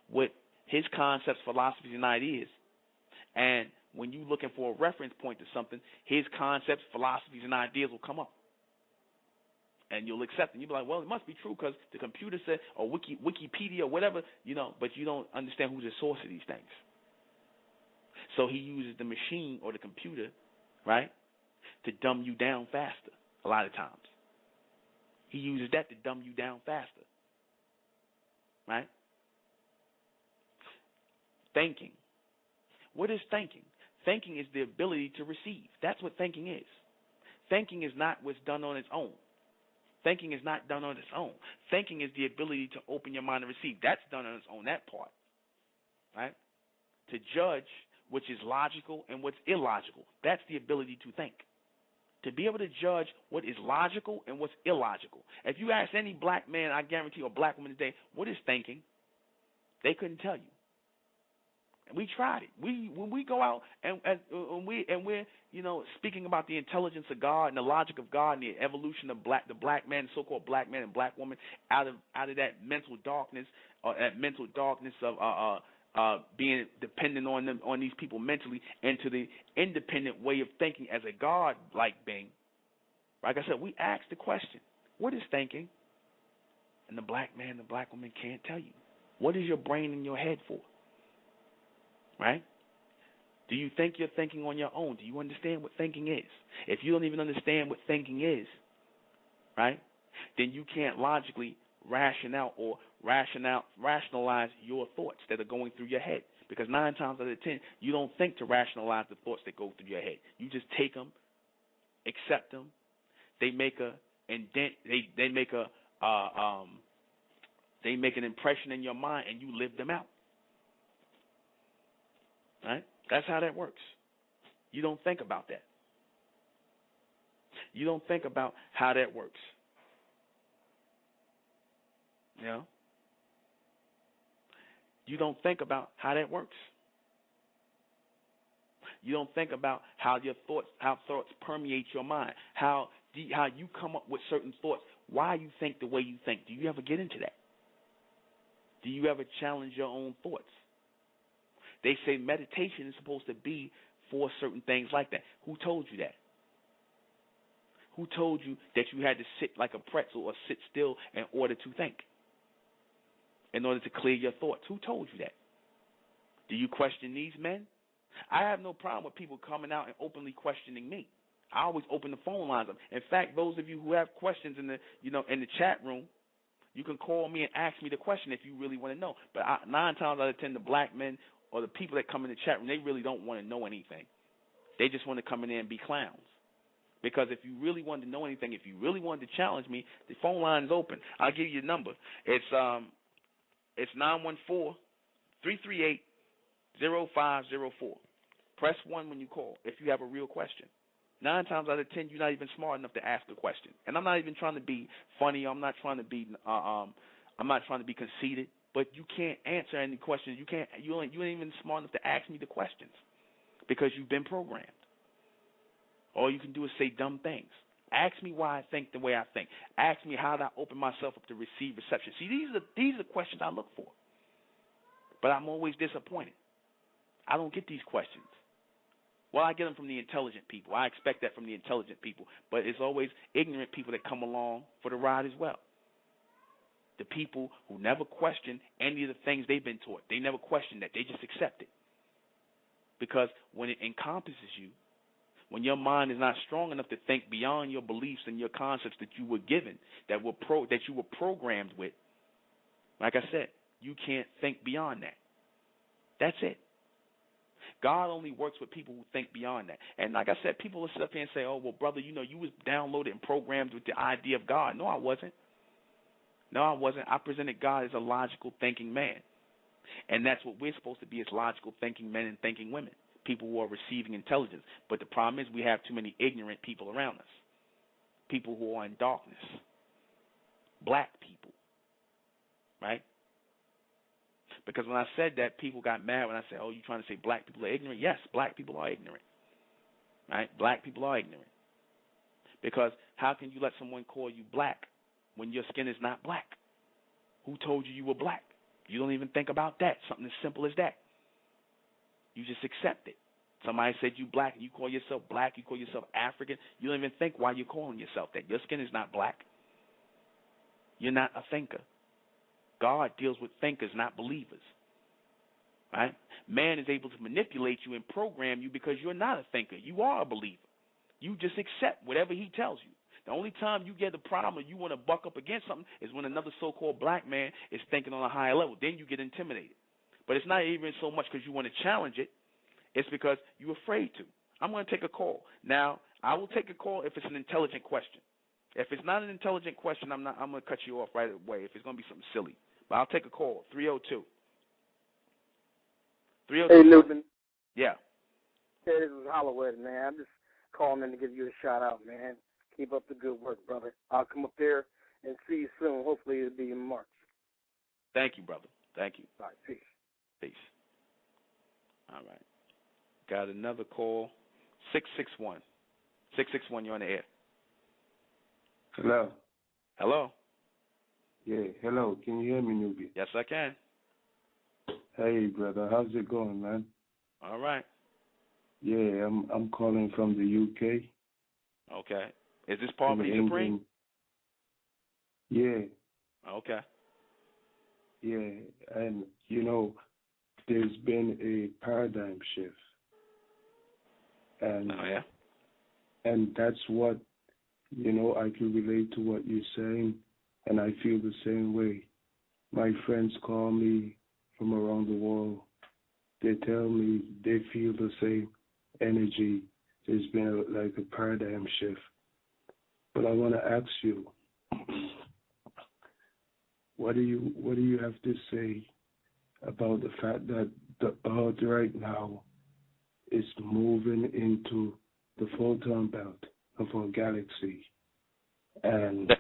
with his concepts, philosophies, and ideas. And when you're looking for a reference point to something, his concepts, philosophies, and ideas will come up. And you'll accept it. You'll be like, well, it must be true because the computer said, or Wikipedia, or whatever, but you don't understand who's the source of these things. So he uses the machine or the computer, right, to dumb you down faster a lot of times. He uses that to dumb you down faster, right? Thinking. What is thinking? Thinking is the ability to receive. That's what thinking is. Thinking is not what's done on its own. Thinking is not done on its own. Thinking is the ability to open your mind and receive. That's done on its own, that part. Right? To judge which is logical and what's illogical. That's the ability to think. To be able to judge what is logical and what's illogical. If you ask any black man, I guarantee, or black woman today, what is thinking? They couldn't tell you. And we tried it. When we go out and we're speaking about the intelligence of God and the logic of God and the evolution of the black man, so-called black man and black woman, out of that mental darkness, or that mental darkness of being dependent on these people mentally, into the independent way of thinking as a God-like being. Like I said, we asked the question, what is thinking? And the black man, the black woman can't tell you. What is your brain in your head for? Right? Do you think you're thinking on your own? Do you understand what thinking is? If you don't even understand what thinking is, right, then you can't logically rationalize your thoughts that are going through your head. Because 9 times out of 10, you don't think to rationalize the thoughts that go through your head. You just take them, accept them. They make a indent. They make an impression in your mind, and you live them out. Right? That's how that works. You don't think about that. You don't think about how that works. You don't think about how that works. You don't think about how thoughts permeate your mind, how you come up with certain thoughts, why you think the way you think. Do you ever get into that? Do you ever challenge your own thoughts? They say meditation is supposed to be for certain things like that. Who told you that? Who told you that you had to sit like a pretzel or sit still in order to think? In order to clear your thoughts? Who told you that? Do you question these men? I have no problem with people coming out and openly questioning me. I always open the phone lines up. In fact, those of you who have questions in the in the chat room, you can call me and ask me the question if you really want to know. But 9 times out of 10, the black men or the people that come in the chat room, they really don't want to know anything. They just want to come in there and be clowns. Because if you really wanted to know anything, if you really wanted to challenge me, the phone line is open. I'll give you a number. It's 914-338-0504. Press 1 when you call if you have a real question. 9 times out of 10, you're not even smart enough to ask a question. And I'm not even trying to be funny. I'm not trying to be conceited. But you can't answer any questions. You ain't even smart enough to ask me the questions because you've been programmed. All you can do is say dumb things. Ask me why I think the way I think. Ask me how did I open myself up to receive reception. See, these are questions I look for. But I'm always disappointed. I don't get these questions. Well, I get them from the intelligent people. I expect that from the intelligent people. But it's always ignorant people that come along for the ride as well. The people who never question any of the things they've been taught. They never question that. They just accept it. Because when it encompasses you, when your mind is not strong enough to think beyond your beliefs and your concepts that you were given, that you were programmed with, like I said, you can't think beyond that. That's it. God only works with people who think beyond that. And like I said, people will sit up here and say, oh, well, brother, you was downloaded and programmed with the idea of God. No, I wasn't. I presented God as a logical thinking man. And that's what we're supposed to be, as logical thinking men and thinking women, people who are receiving intelligence. But the problem is we have too many ignorant people around us, people who are in darkness, black people, right? Because when I said that, people got mad when I said, oh, you trying to say black people are ignorant? Yes, black people are ignorant, right? Black people are ignorant. Because how can you let someone call you black when your skin is not black? Who told you were black? You don't even think about that, something as simple as that. You just accept it. Somebody said you black, and you call yourself black, you call yourself African. You don't even think why you're calling yourself that. Your skin is not black. You're not a thinker. God deals with thinkers, not believers. Right? Man is able to manipulate you and program you because you're not a thinker. You are a believer. You just accept whatever he tells you. The only time you get a problem or you want to buck up against something is when another so-called black man is thinking on a higher level. Then you get intimidated. But it's not even so much because you want to challenge it. It's because you're afraid to. I'm going to take a call. Now, I will take a call if it's an intelligent question. If it's not an intelligent question, I'm going to cut you off right away if it's going to be something silly. But I'll take a call. 302. Hey, Newton. Yeah. Hey, this is Holloway, man. I'm just calling in to give you a shout-out, man. Keep up the good work, brother. I'll come up there and see you soon. Hopefully it'll be in March. Thank you, brother. Thank you. All right, peace. Peace. All right. Got another call. 661. 661, you're on the air. Hello. Hello. Yeah, hello. Can you hear me, newbie? Yes, I can. Hey, brother. How's it going, man? All right. Yeah, I'm calling from the UK. Okay. Is this Poverty Supreme? Yeah. Okay. Yeah, and, there's been a paradigm shift. And, oh, yeah? And that's what, I can relate to what you're saying, and I feel the same way. My friends call me from around the world. They tell me they feel the same energy. There's been like a paradigm shift. But I want to ask you, what do you have to say about the fact that the Earth right now is moving into the photon belt of our galaxy, and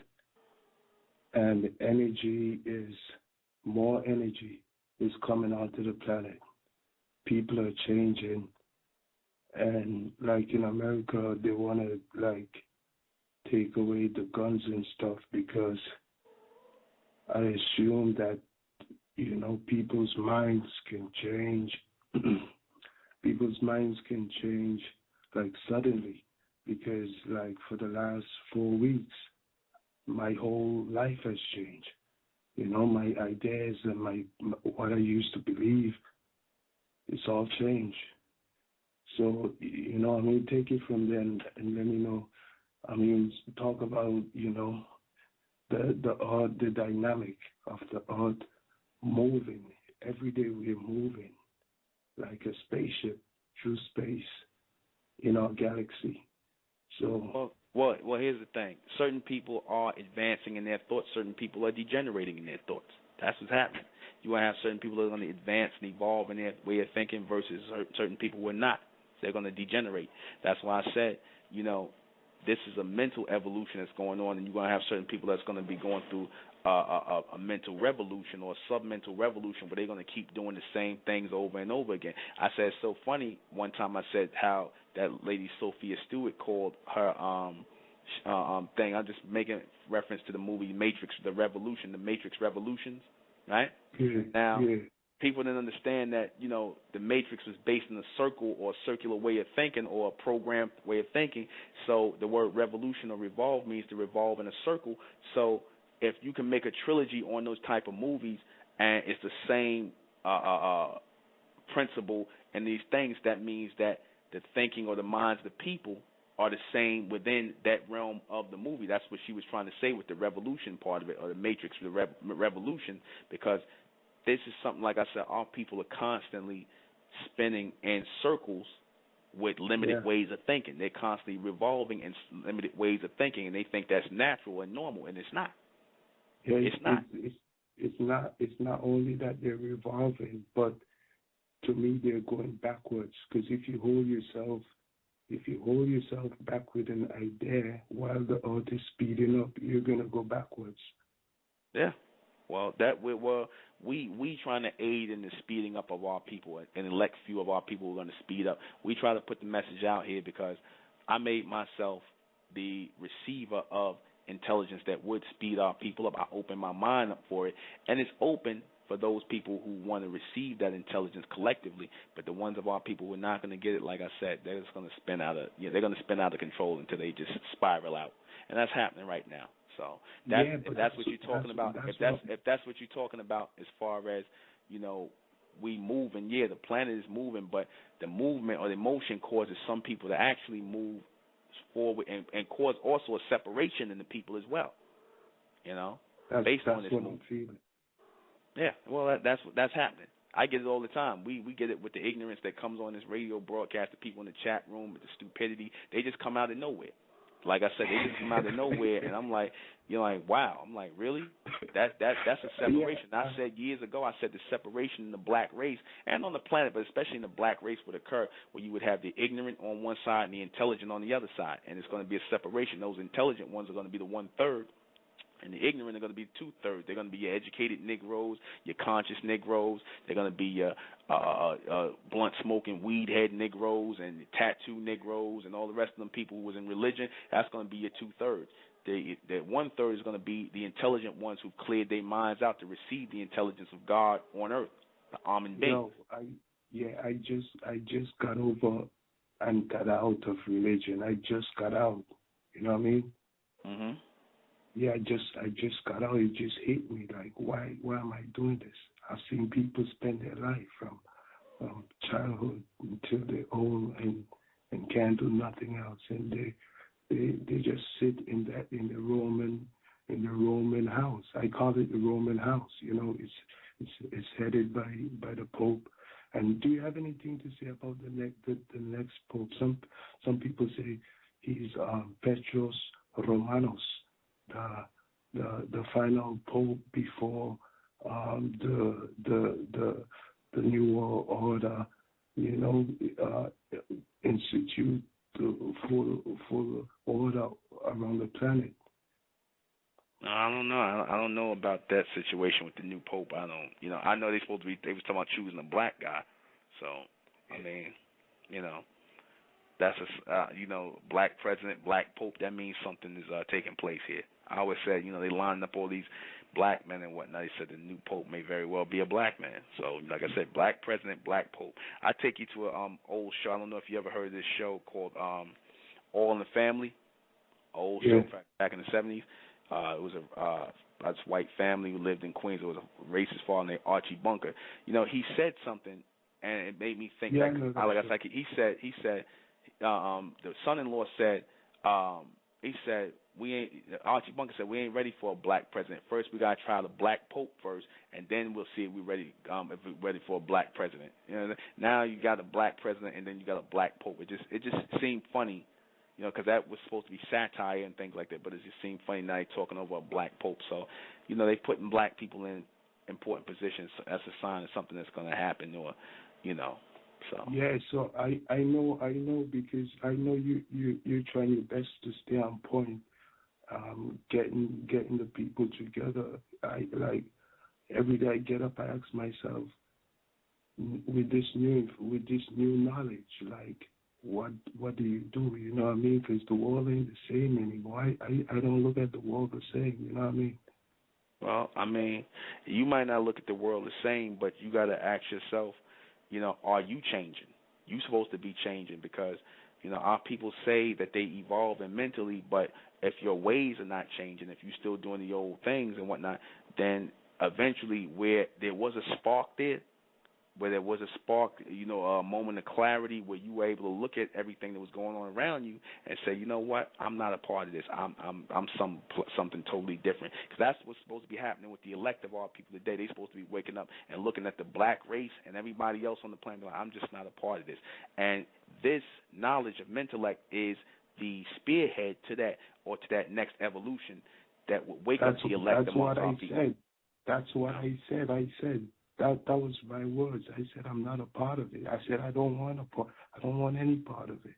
more energy is coming onto the planet. People are changing, and like in America, they want to take away the guns and stuff because I assume that people's minds can change. People's minds can change suddenly, because for the last 4 weeks, my whole life has changed. My ideas and what I used to believe, it's all changed. So, you know, I mean, take it from there and let me know. I mean, talk about, you know, the art, the dynamic of the art moving. Every day we're moving like a spaceship through space in our galaxy. So, well, here's the thing. Certain people are advancing in their thoughts. Certain people are degenerating in their thoughts. That's what's happening. You want to have certain people that are going to advance and evolve in their way of thinking versus certain people who are not. They're going to degenerate. That's why I said, you know, this is a mental evolution that's going on, and you're going to have certain people that's going to be going through a mental revolution or a sub-mental revolution where they're going to keep doing the same things over and over again. I said it's so funny. One time I said how that lady Sophia Stewart called her thing. I'm just making reference to the movie Matrix, the Matrix Revolutions, right? Now, people didn't understand that, you know, the Matrix was based in a circle or a circular way of thinking or a programmed way of thinking. So the word revolution or revolve means to revolve in a circle. So if you can make a trilogy on those type of movies and it's the same principle and these things, that means that the thinking or the minds of the people are the same within that realm of the movie. That's what she was trying to say with the revolution part of it, or the Matrix, the revolution, because this is something, like I said, our people are constantly spinning in circles with limited ways of thinking. They're constantly revolving in limited ways of thinking, and they think that's natural and normal, and it's not. Yeah, it's not. It's not only that they're revolving, but to me they're going backwards. Because if you hold yourself back with an idea while the earth is speeding up, you're gonna go backwards. Yeah. Well, we trying to aid in the speeding up of our people, and elect few of our people who are going to speed up. We try to put the message out here because I made myself the receiver of intelligence that would speed our people up. I opened my mind up for it, and it's open for those people who want to receive that intelligence collectively. But the ones of our people who are not going to get it, like I said, they're just going to spin out of control until they just spiral out, and that's happening right now. So if that's what you're talking about, as far as, you know, we moving, the planet is moving, but the movement or the motion causes some people to actually move forward and cause also a separation in the people as well. You know, based on this movement. Yeah, well, that's happening. I get it all the time. We get it with the ignorance that comes on this radio broadcast, the people in the chat room, with the stupidity. They just come out of nowhere. Like I said, they just come out of nowhere, and I'm like, you're like, wow. I'm like, really? That's a separation. I said years ago, the separation in the black race and on the planet, but especially in the black race would occur where you would have the ignorant on one side and the intelligent on the other side, and it's going to be a separation. Those intelligent ones are going to be the 1/3. And the ignorant are going to be 2/3. They're going to be your educated Negroes, your conscious Negroes. They're going to be your blunt-smoking, weed-head Negroes and tattoo Negroes and all the rest of them people who was in religion. That's going to be your 2/3. The 1/3 is going to be the intelligent ones who cleared their minds out to receive the intelligence of God on earth, the Amen beings. I just got over and got out of religion. I just got out. You know what I mean? Mm-hmm. Yeah, I just got out. It just hit me like, why am I doing this? I've seen people spend their life from childhood until they're old and can't do nothing else, and they just sit in the Roman house. I call it the Roman house. You know, it's headed by the Pope. And do you have anything to say about the next Pope? Some people say he's Petros Romanos, the final Pope before the New World Order, you know, institute full order around the planet. I don't know. I don't know about that situation with the new Pope. I don't. You know, I know they was talking about choosing a black guy. So, I mean, you know, that's you know, black president, black Pope. That means something is taking place here. I always said, you know, they lined up all these black men and whatnot. They said the new Pope may very well be a black man. So, like I said, black president, black Pope. I take you to a old show. I don't know if you ever heard of this show called All in the Family. Old show back in the 70s. It was a white family who lived in Queens. It was a racist father named Archie Bunker. You know, he said something and it made me think. Yeah, He said, the son-in-law said, he said, Archie Bunker said, we ain't ready for a black president. First, we gotta try the black pope first, and then we'll see if we're ready for a black president. You know, now you got a black president, and then you got a black pope. It just seemed funny, you know, because that was supposed to be satire and things like that. But it just seemed funny now they're talking over a black pope. So, you know, they putting black people in important positions as a sign of something that's going to happen, or, you know. So yeah, so I know because I know you're trying your best to stay on point, getting the people together. I like every day I get up, I ask myself, with this new knowledge, like what do you do? You know what I mean? Because the world ain't the same anymore. I don't look at the world the same. You know what I mean? Well, I mean, you might not look at the world the same, but you got to ask yourself, you know, are you changing? You're supposed to be changing because, you know, our people say that they evolving mentally, but if your ways are not changing, if you're still doing the old things and whatnot, then eventually where there was a spark there, where there was a spark, you know, a moment of clarity where you were able to look at everything that was going on around you and say, you know what, I'm not a part of this. I'm something totally different. Because that's what's supposed to be happening with the elect of our people today. They're supposed to be waking up and looking at the black race and everybody else on the planet like, I'm just not a part of this. And this knowledge of Mentellect is the spearhead to that, or to that next evolution that will wake up the elect amongst our people. That's what I said. I said that was my words. I said I'm not a part of it. I said I don't want any part of it.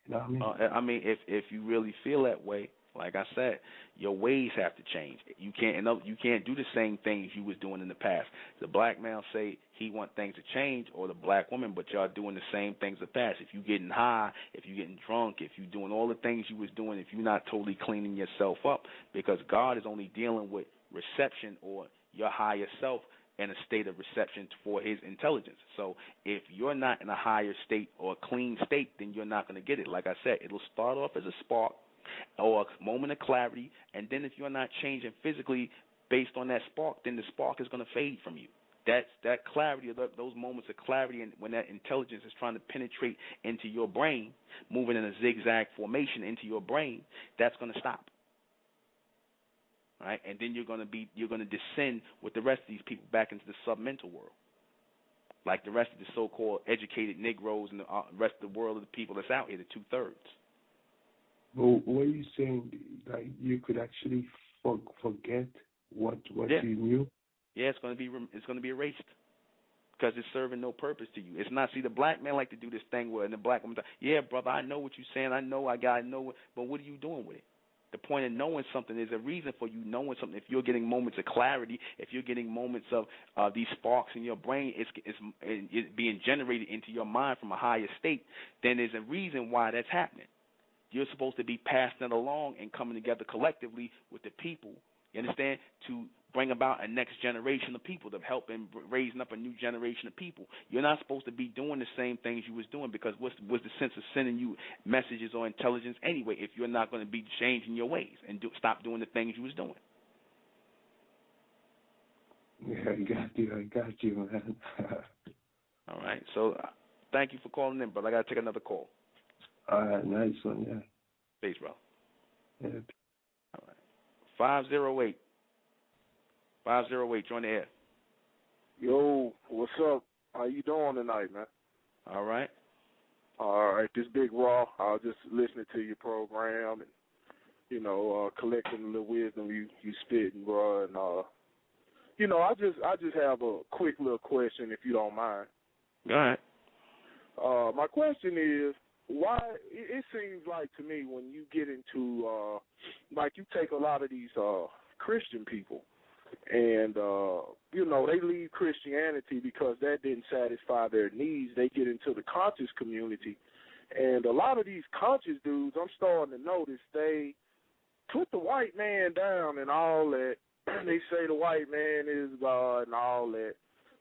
You know what I mean? If you really feel that way, like I said, your ways have to change. You can't do the same things you was doing in the past. The black man say he want things to change, or the black woman, but y'all doing the same things of the past. If you getting high, if you getting drunk, if you doing all the things you was doing, if you're not totally cleaning yourself up, because God is only dealing with reception, or your higher self in a state of reception for his intelligence. So if you're not in a higher state or a clean state, then you're not going to get it. Like I said, it'll start off as a spark or a moment of clarity, and then if you're not changing physically based on that spark, then the spark is going to fade from you. That clarity, those moments of clarity, and when that intelligence is trying to penetrate into your brain, moving in a zigzag formation into your brain, that's going to stop. Right? And then you're going to descend with the rest of these people back into the submental world, like the rest of the so-called educated Negroes and the rest of the world of the people that's out here, the 2/3. Well, what are you saying? Like you could actually forget what you knew? Yeah, it's going to be erased because it's serving no purpose to you. It's not. See, the black man like to do this thing where, and the black woman, yeah, brother, I know what you're saying. I know it, but what are you doing with it? The point of knowing something is a reason for you knowing something. If you're getting moments of clarity, if you're getting moments of these sparks in your brain, it's being generated into your mind from a higher state, then there's a reason why that's happening. You're supposed to be passing it along and coming together collectively with the people, you understand, to bring about a next generation of people, to help in raising up a new generation of people. You're not supposed to be doing the same things you was doing, because what's the sense of sending you messages or intelligence anyway if you're not going to be changing your ways and stop doing the things you was doing? Yeah, I got you, man. All right, so thank you for calling in, but I got to take another call. All right, nice one, yeah. Peace, bro. Yeah. All right. 508, join the air. Yo, what's up? How you doing tonight, man? All right. All right, this Big Raw. I was just listening to your program and, you know, collecting the little wisdom you spitting, bro. And, you know, I just have a quick little question, if you don't mind. Go ahead. My question is, why it seems like to me when you get into, like you take a lot of these Christian people, and, you know, they leave Christianity because that didn't satisfy their needs. They get into the conscious community. And a lot of these conscious dudes, I'm starting to notice, they put the white man down and all that. They say the white man is God and all that.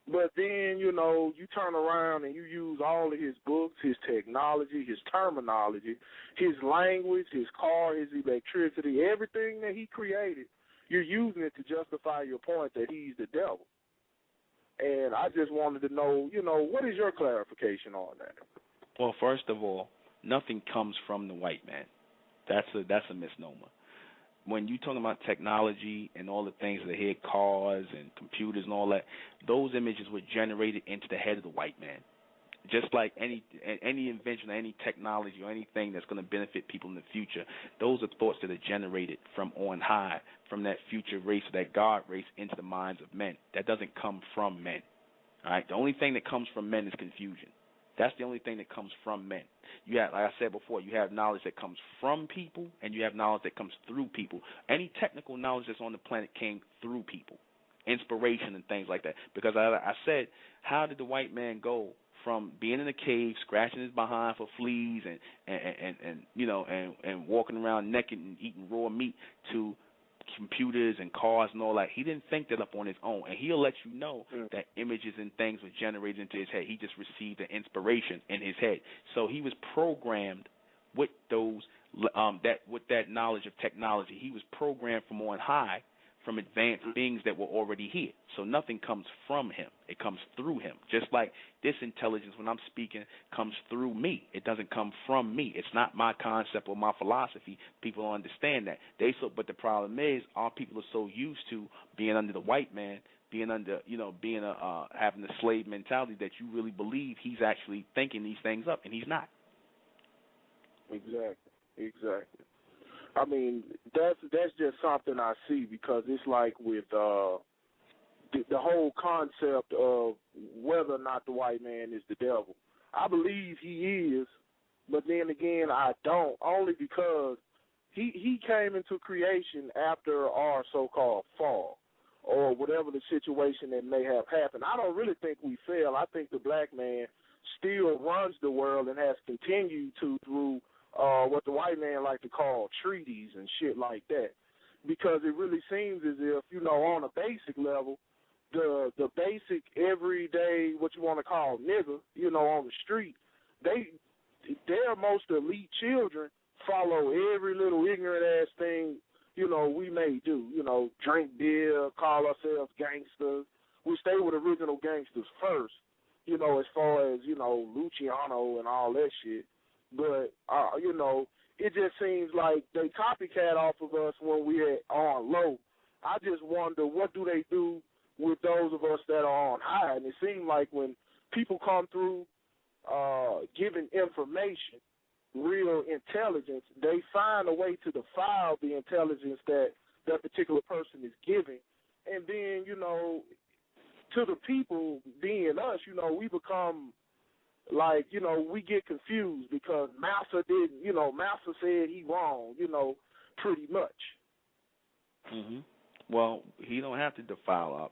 But then, you know, you turn around and you use all of his books, his technology, his terminology, his language, his car, his electricity, everything that he created. You're using it to justify your point that he's the devil. And I just wanted to know, what is your clarification on that? Well, first of all, nothing comes from the white man. That's a misnomer. When you're talking about technology and all the things that are here, cars and computers and all that, those images were generated into the head of the white man. Just like any invention or any technology or anything that's going to benefit people in the future, those are thoughts that are generated from on high, from that future race, that God race, into the minds of men. That doesn't come from men. All right? The only thing that comes from men is confusion. That's the only thing that comes from men. You have, like I said before, you have knowledge that comes from people, and you have knowledge that comes through people. Any technical knowledge that's on the planet came through people, inspiration and things like that. Because I said, how did the white man go from being in a cave, scratching his behind for fleas and walking around naked and eating raw meat, to computers and cars and all that? He didn't think that up on his own, and he'll let you know that images and things were generated into his head. He just received the inspiration in his head. So he was programmed with those with that knowledge of technology. He was programmed from on high, from advanced beings that were already here. So nothing comes from him. It comes through him. Just like this intelligence, when I'm speaking, comes through me. It doesn't come from me. It's not my concept or my philosophy. People don't understand that. But the problem is, our people are so used to being under the white man, being under, having the slave mentality, that you really believe he's actually thinking these things up, and he's not. Exactly. I mean, that's just something I see, because it's like with the whole concept of whether or not the white man is the devil. I believe he is, but then again, I don't, only because he came into creation after our so-called fall, or whatever the situation that may have happened. I don't really think we fell. I think the black man still runs the world and has continued to through what the white man like to call treaties and shit like that, because it really seems as if, on a basic level, the basic everyday, what you want to call nigger, on the street, their most elite children follow every little ignorant ass thing, we may do, drink beer, call ourselves gangsters, which they were the original gangsters first, as far as, Luciano and all that shit. But, it just seems like they copycat off of us when we're on low. I just wonder, what do they do with those of us that are on high? And it seems like when people come through giving information, real intelligence, they find a way to defile the intelligence that that particular person is giving. And then, to the people being us, we become like, we get confused because Massa didn't, Massa said he wrong, pretty much. Mm-hmm. Well, he don't have to defile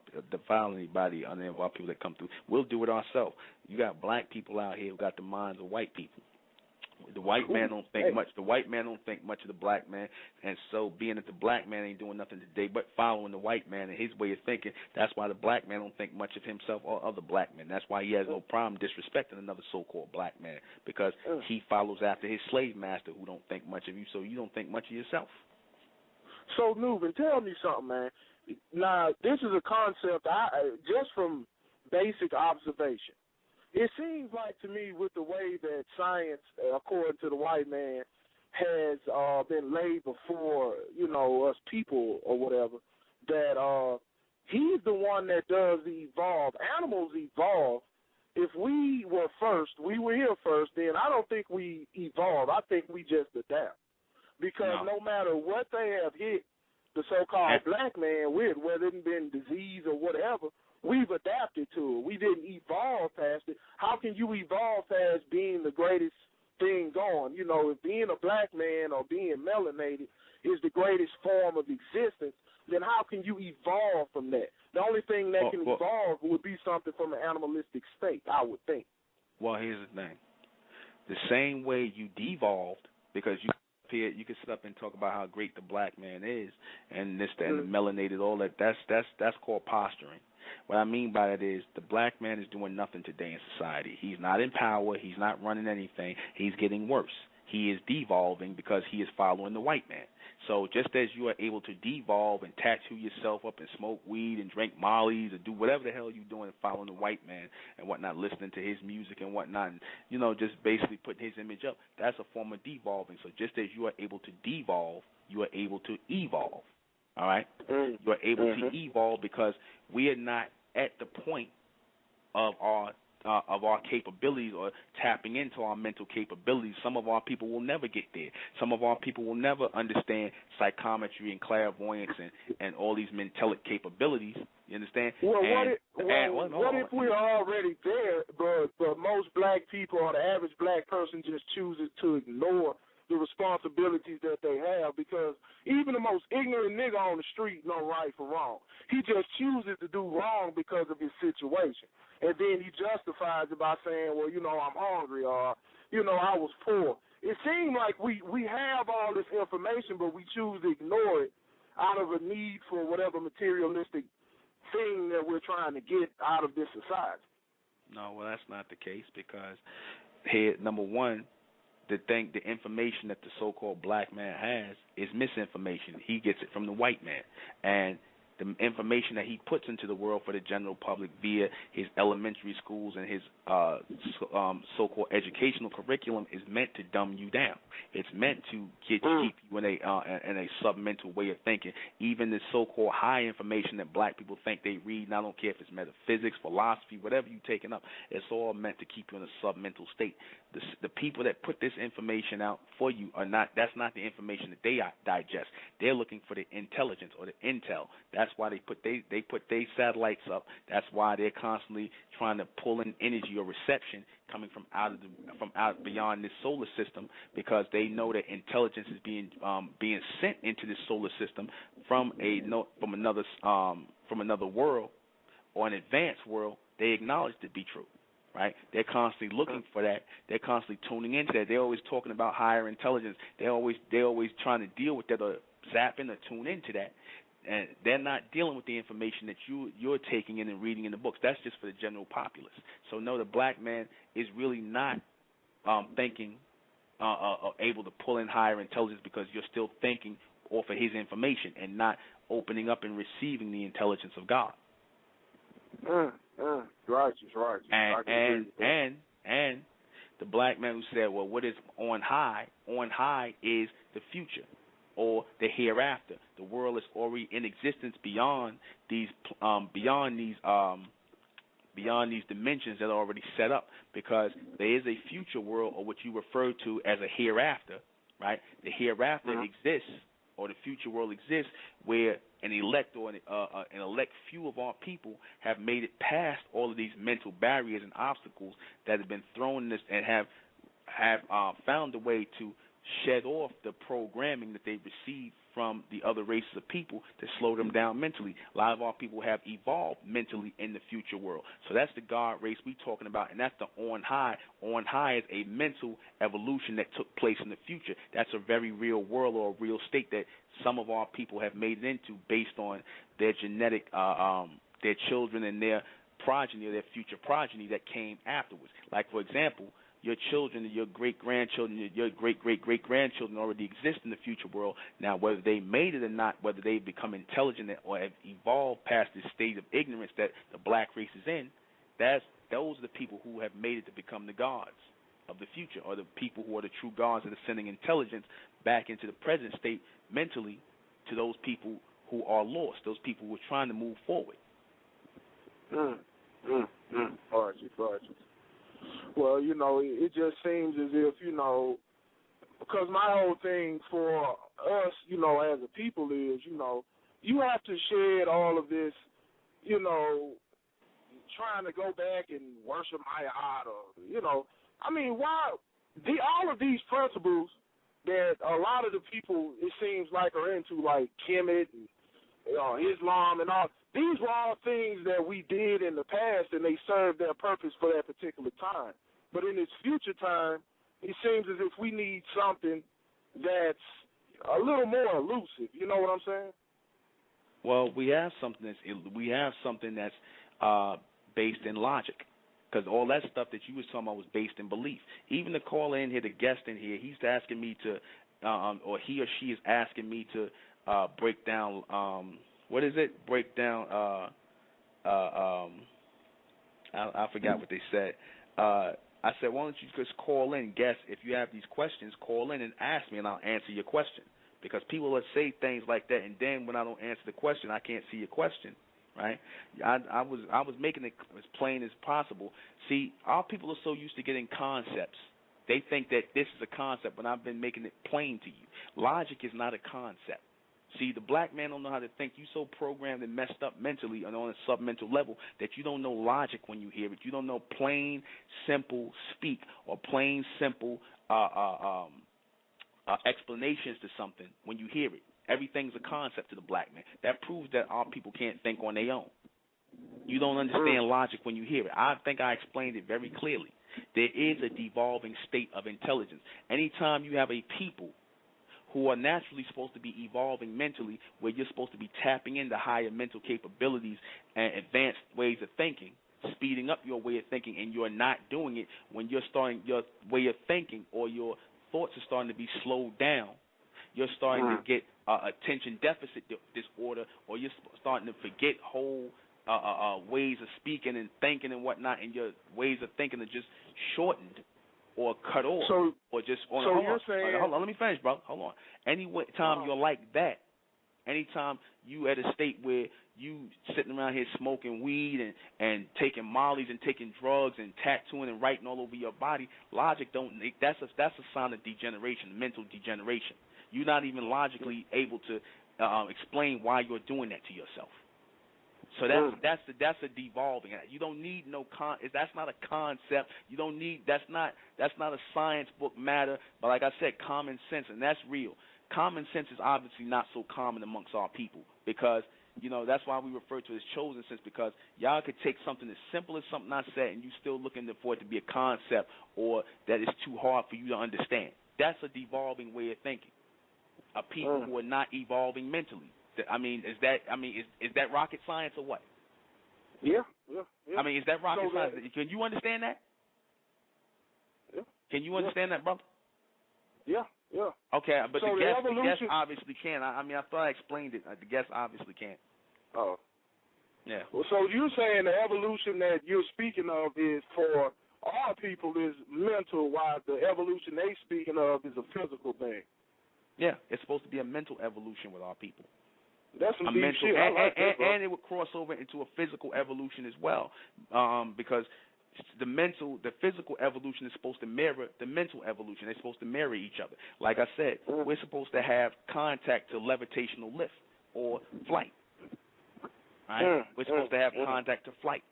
anybody, any of our people that come through. We'll do it ourselves. You got black people out here who got the minds of white people. The white man don't think much. The white man don't think much of the black man, and so being that the black man ain't doing nothing today but following the white man and his way of thinking, that's why the black man don't think much of himself or other black men. That's why he has no problem disrespecting another so-called black man, because he follows after his slave master who don't think much of you, so you don't think much of yourself. So, Nuben, tell me something, man. Now, this is a concept just from basic observation. It seems like to me, with the way that science, according to the white man, has been laid before, us people or whatever, that he's the one that does evolve. Animals evolve. If we were here first, then I don't think we evolve. I think we just adapt. Because no matter what they have hit the so-called black man with, whether it's been disease or whatever, we've adapted to it. We didn't evolve past it. How can you evolve past being the greatest thing going? If being a black man or being melanated is the greatest form of existence, then how can you evolve from that? The only thing that can evolve would be something from an animalistic state, I would think. Well, here's the thing. The same way you devolved, because you can sit up and talk about how great the black man is and this, and the melanated, all that. That's called posturing. What I mean by that is the black man is doing nothing today in society. He's not in power. He's not running anything. He's getting worse. He is devolving because he is following the white man. So just as you are able to devolve and tattoo yourself up and smoke weed and drink mollies or do whatever the hell you're doing and following the white man and whatnot, listening to his music and whatnot, and, you know, just basically putting his image up, that's a form of devolving. So just as you are able to devolve, you are able to evolve. All right? You are able to evolve because we are not at the point of our capabilities or tapping into our mental capabilities. Some of our people will never get there. Some of our people will never understand psychometry and clairvoyance and all these mentalic capabilities. You understand? Well, what if we're already there, but most black people or the average black person just chooses to ignore the responsibilities that they have, because even the most ignorant nigga on the street know right from wrong. He just chooses to do wrong because of his situation. And then he justifies it by saying, well, you know, I'm hungry, or, you know, I was poor. It seems like we have all this information, but we choose to ignore it out of a need for whatever materialistic thing that we're trying to get out of this society. No, well, that's not the case, because here, number one, the information that the so-called black man has is misinformation. He gets it from the white man. And the information that he puts into the world for the general public via his elementary schools and his so-called educational curriculum is meant to dumb you down. It's meant to keep you in a submental way of thinking. Even the so-called high information that black people think they read, and I don't care if it's metaphysics, philosophy, whatever you're taking up, it's all meant to keep you in a submental state. The people that put this information out for you that's not the information that they digest. They're looking for the intelligence or the intel. That's why they put their satellites up. That's why they're constantly trying to pull in energy or reception coming from out beyond this solar system, because they know that intelligence is being sent into this solar system from another world or an advanced world. They acknowledge to be true. Right? They're constantly looking for that. They're constantly tuning into that. They're always talking about higher intelligence. They're always trying to deal with that or zap in or tune into that. And they're not dealing with the information that you're taking in and reading in the books. That's just for the general populace. So no, the black man is really not thinking able to pull in higher intelligence, because you're still thinking off of his information and not opening up and receiving the intelligence of God. Righteous. And the black man who said, well, what is on high? On high is the future or the hereafter. The world is already in existence beyond these dimensions that are already set up, because there is a future world, or what you refer to as a hereafter, right? The hereafter exists, or the future world exists, where an elect or an elect few of our people have made it past all of these mental barriers and obstacles that have been thrown in this, and have found a way to shed off the programming that they received from the other races of people to slow them down mentally. A lot of our people have evolved mentally in the future world. So that's the God race we're talking about, and that's the on high. On high is a mental evolution that took place in the future. That's a very real world, or a real state that some of our people have made it into based on their genetic, their children and their progeny, or their future progeny that came afterwards. Like, for example, your children, your great-grandchildren, your great-great-great-grandchildren already exist in the future world. Now, whether they made it or not, whether they've become intelligent or have evolved past this state of ignorance that the black race is in, those are the people who have made it to become the gods of the future, or the people who are the true gods that are sending intelligence back into the present state mentally to those people who are lost, those people who are trying to move forward. Well, you know, it just seems as if, you know, because my whole thing for us, you know, as a people is, you know, you have to shed all of this, you know, trying to go back and worship Ma'at, or, you know, I mean, why all of these principles that a lot of the people, it seems like, are into, like Kemet and Islam and all. These were all things that we did in the past, and they served their purpose for that particular time. But in this future time, it seems as if we need something that's a little more elusive. You know what I'm saying? Well, we have something that's based in logic, because all that stuff that you was talking about was based in belief. Even the caller in here, the guest in here, he's asking me to or he or she is asking me to break down. What is it? Break down. I forgot what they said. I said, why don't you just call in, guess if you have these questions, call in and ask me, and I'll answer your question. Because people will say things like that, and then when I don't answer the question, I can't see your question, right? I was making it as plain as possible. See, our people are so used to getting concepts. They think that this is a concept, but I've been making it plain to you. Logic is not a concept. See, the black man don't know how to think. You so programmed and messed up mentally and on a submental level that you don't know logic when you hear it. You don't know plain, simple speak or plain, simple explanations to something when you hear it. Everything's a concept to the black man. That proves that our people can't think on their own. You don't understand logic when you hear it. I think I explained it very clearly. There is a devolving state of intelligence. Anytime you have a people who are naturally supposed to be evolving mentally, where you're supposed to be tapping into higher mental capabilities and advanced ways of thinking, speeding up your way of thinking, and you're not doing it when you're starting your way of thinking or your thoughts are starting to be slowed down. You're starting to get attention deficit disorder, or you're starting to forget whole ways of speaking and thinking and whatnot, and your ways of thinking are just shortened or cut off, or just on. So you're saying, hold on, let me finish, bro. Hold on. Anytime you're like that, anytime you at a state where you sitting around here smoking weed and taking mollies and taking drugs and tattooing and writing all over your body, logic don't. That's a sign of degeneration, mental degeneration. You're not even logically able to explain why you're doing that to yourself. So that's a devolving. You don't need no that's not a concept. You don't need that's not a science book matter. But like I said, common sense, and that's real. Common sense is obviously not so common amongst our people because that's why we refer to it as chosen sense, because y'all could take something as simple as something I said and you still looking for it to be a concept or that it's too hard for you to understand. That's a devolving way of thinking. A people who are not evolving mentally. Is that rocket science or what? Yeah. Is that rocket science? Can you understand that? Yeah. Can you understand that, brother? Yeah. Okay, but the guest obviously can. I thought I explained it. The guest obviously can. Oh. Yeah. Well, so you're saying the evolution that you're speaking of is for our people is mental, while the evolution they speaking of is a physical thing. Yeah, it's supposed to be a mental evolution with our people. That's some deep shit. And it would cross over into a physical evolution as well, because the physical evolution is supposed to mirror the mental evolution. They're supposed to mirror each other. Like I said, we're supposed to have contact to levitational lift or flight. Right? We're supposed to have contact to flight.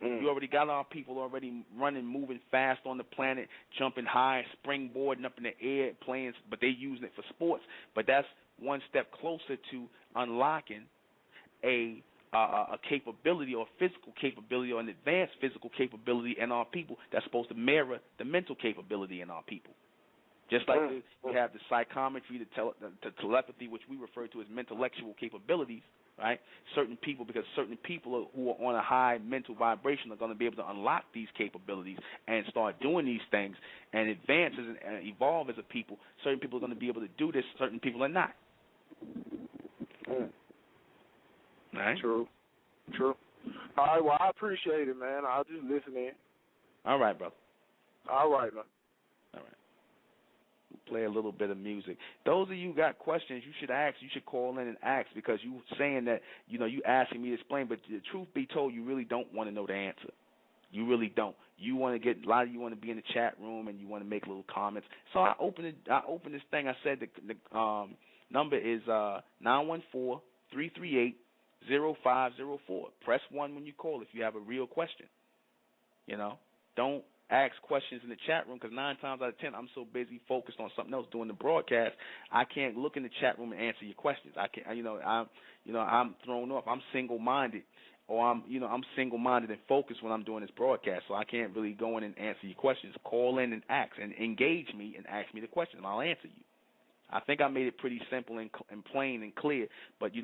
You already got our people already running, moving fast on the planet, jumping high, springboarding up in the air, playing, but they're using it for sports. But that's one step closer to unlocking a capability or physical capability or an advanced physical capability in our people that's supposed to mirror the mental capability in our people. Just like we have the psychometry, the telepathy, which we refer to as intellectual capabilities, right? Certain people who are on a high mental vibration are going to be able to unlock these capabilities and start doing these things and advance and evolve as a people. Certain people are going to be able to do this. Certain people are not. Right? True. All right, well, I appreciate it, man. I'll just listen in. All right, brother. All right, man. All right. Play a little bit of music. Those of you who got questions, you should ask. You should call in and ask, because you saying that, you asking me to explain, but the truth be told, you really don't want to know the answer. You really don't. You want to get, a lot of you want to be in the chat room and you want to make little comments. So I opened this thing. I said the number is 914-338-0504. Press 1 when you call if you have a real question. Don't ask questions in the chat room, because 9 times out of 10 I'm so busy focused on something else doing the broadcast, I can't look in the chat room and answer your questions. I can't. I'm thrown off. I'm single-minded, or I'm single-minded and focused when I'm doing this broadcast, so I can't really go in and answer your questions. Call in and ask and engage me and ask me the question, and I'll answer you. I think I made it pretty simple and plain and clear, but,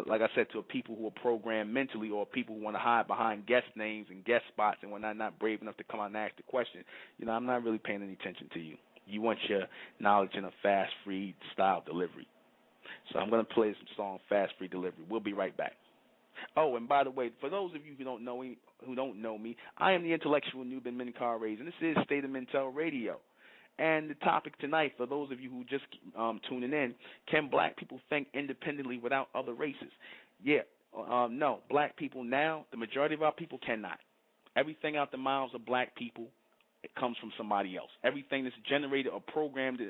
like I said, to people who are programmed mentally or people who want to hide behind guest names and guest spots and when I'm not brave enough to come out and ask the question, I'm not really paying any attention to you. You want your knowledge in a fast, free style delivery. So I'm going to play some song, Fast, Free Delivery. We'll be right back. Oh, and by the way, for those of you who don't know me, I am the intellectual ৯ᴏᴘᴘᴜ, and this is State of Mental Radio. And the topic tonight, for those of you who just tuning in, can black people think independently without other races? Yeah, no. Black people now, the majority of our people cannot. Everything out the mouths of black people, it comes from somebody else. Everything that's generated or programmed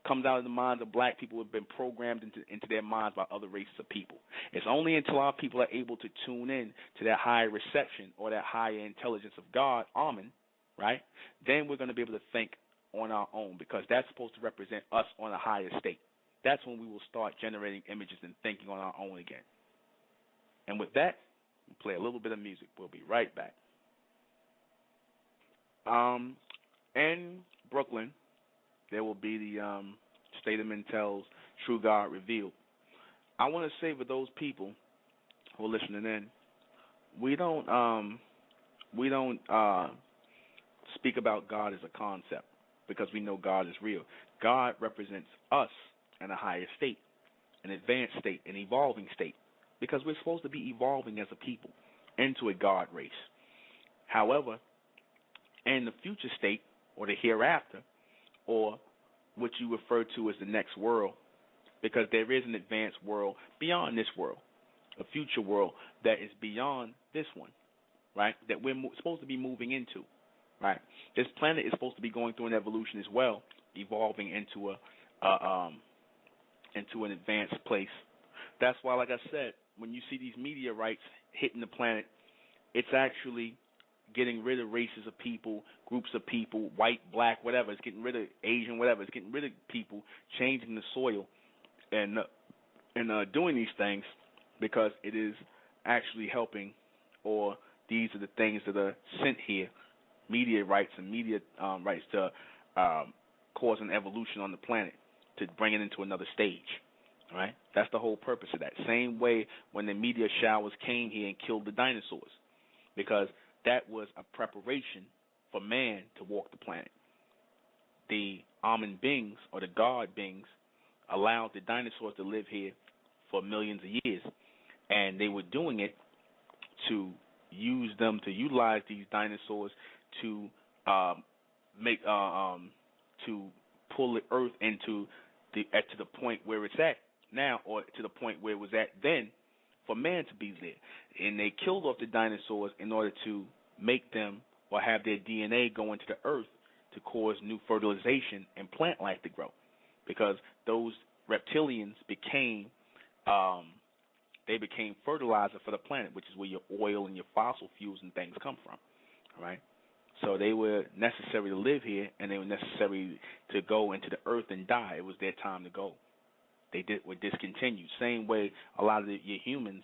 comes out of the minds of black people have been programmed into their minds by other races of people. It's only until our people are able to tune in to that higher reception or that higher intelligence of God, Amen, right? Then we're going to be able to think on our own, because that's supposed to represent us on a higher state. That's when we will start generating images and thinking on our own again. And with that, we'll play a little bit of music. We'll be right back. In Brooklyn, there will be the State of Mental's True God Revealed. I want to say for those people who are listening in, we don't speak about God as a concept, because we know God is real. God represents us in a higher state, an advanced state, an evolving state, because we're supposed to be evolving as a people into a God race. However, in the future state, or the hereafter, or what you refer to as the next world, because there is an advanced world beyond this world, a future world that is beyond this one, right, that we're supposed to be moving into, right? This planet is supposed to be going through an evolution as well, evolving into an advanced place. That's why, like I said, when you see these meteorites hitting the planet, it's actually getting rid of races of people, groups of people, white, black, whatever. It's getting rid of Asian, whatever. It's getting rid of people, changing the soil, and doing these things because it is actually helping, or these are the things that are sent here, meteorites and meteorites to cause an evolution on the planet, to bring it into another stage. Right? That's the whole purpose of that. Same way when the meteor showers came here and killed the dinosaurs, because that was a preparation for man to walk the planet. The Amen beings, or the God beings, allowed the dinosaurs to live here for millions of years, and they were doing it to utilize these dinosaurs to to pull the earth into to the point where it's at now, or to the point where it was at then, for man to be there. And they killed off the dinosaurs in order to make them, or have their DNA go into the earth to cause new fertilization and plant life to grow, because those reptilians became fertilizer for the planet, which is where your oil and your fossil fuels and things come from. All right. So they were necessary to live here, and they were necessary to go into the earth and die. It was their time to go. Were discontinued. Same way a lot of your humans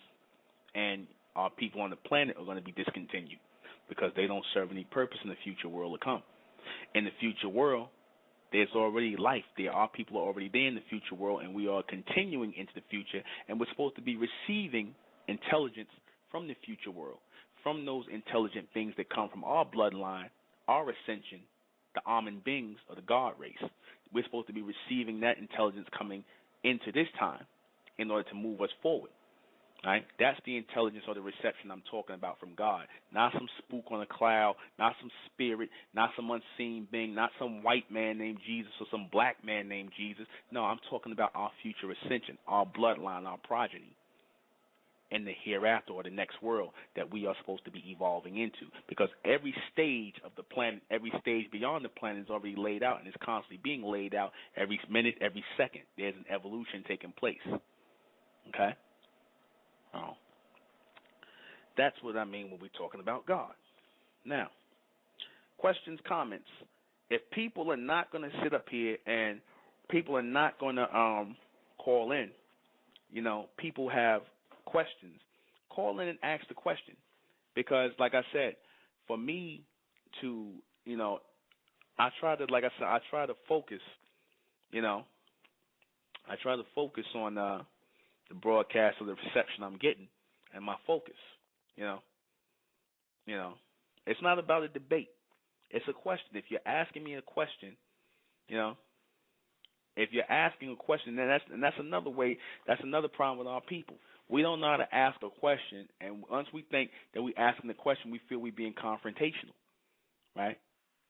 and our people on the planet are going to be discontinued, because they don't serve any purpose in the future world to come. In the future world, there's already life there. Our people are already there in the future world, and we are continuing into the future, and we're supposed to be receiving intelligence from the future world, from those intelligent beings that come from our bloodline, our ascension, the Amen beings of the God race. We're supposed to be receiving that intelligence coming into this time in order to move us forward. Right? That's the intelligence or the reception I'm talking about from God. Not some spook on a cloud, not some spirit, not some unseen being, not some white man named Jesus or some black man named Jesus. No, I'm talking about our future ascension, our bloodline, our progeny, and the hereafter, or the next world that we are supposed to be evolving into. Because every stage of the planet, every stage beyond the planet is already laid out, and is constantly being laid out every minute, every second. There's an evolution taking place. Okay? Oh. That's what I mean when we're talking about God. Now, questions, comments. If people are not going to sit up here and people are not going to call in, people have questions, call in and ask the question. Because, like I said, for me to, I try to focus, I try to focus on the broadcast or the reception I'm getting, and my focus, it's not about a debate. It's a question. If you're asking me a question, You know, if you're asking a question, then that's another way. That's another problem with our people. We don't know how to ask a question, and once we think that we're asking the question, we feel we're being confrontational, right?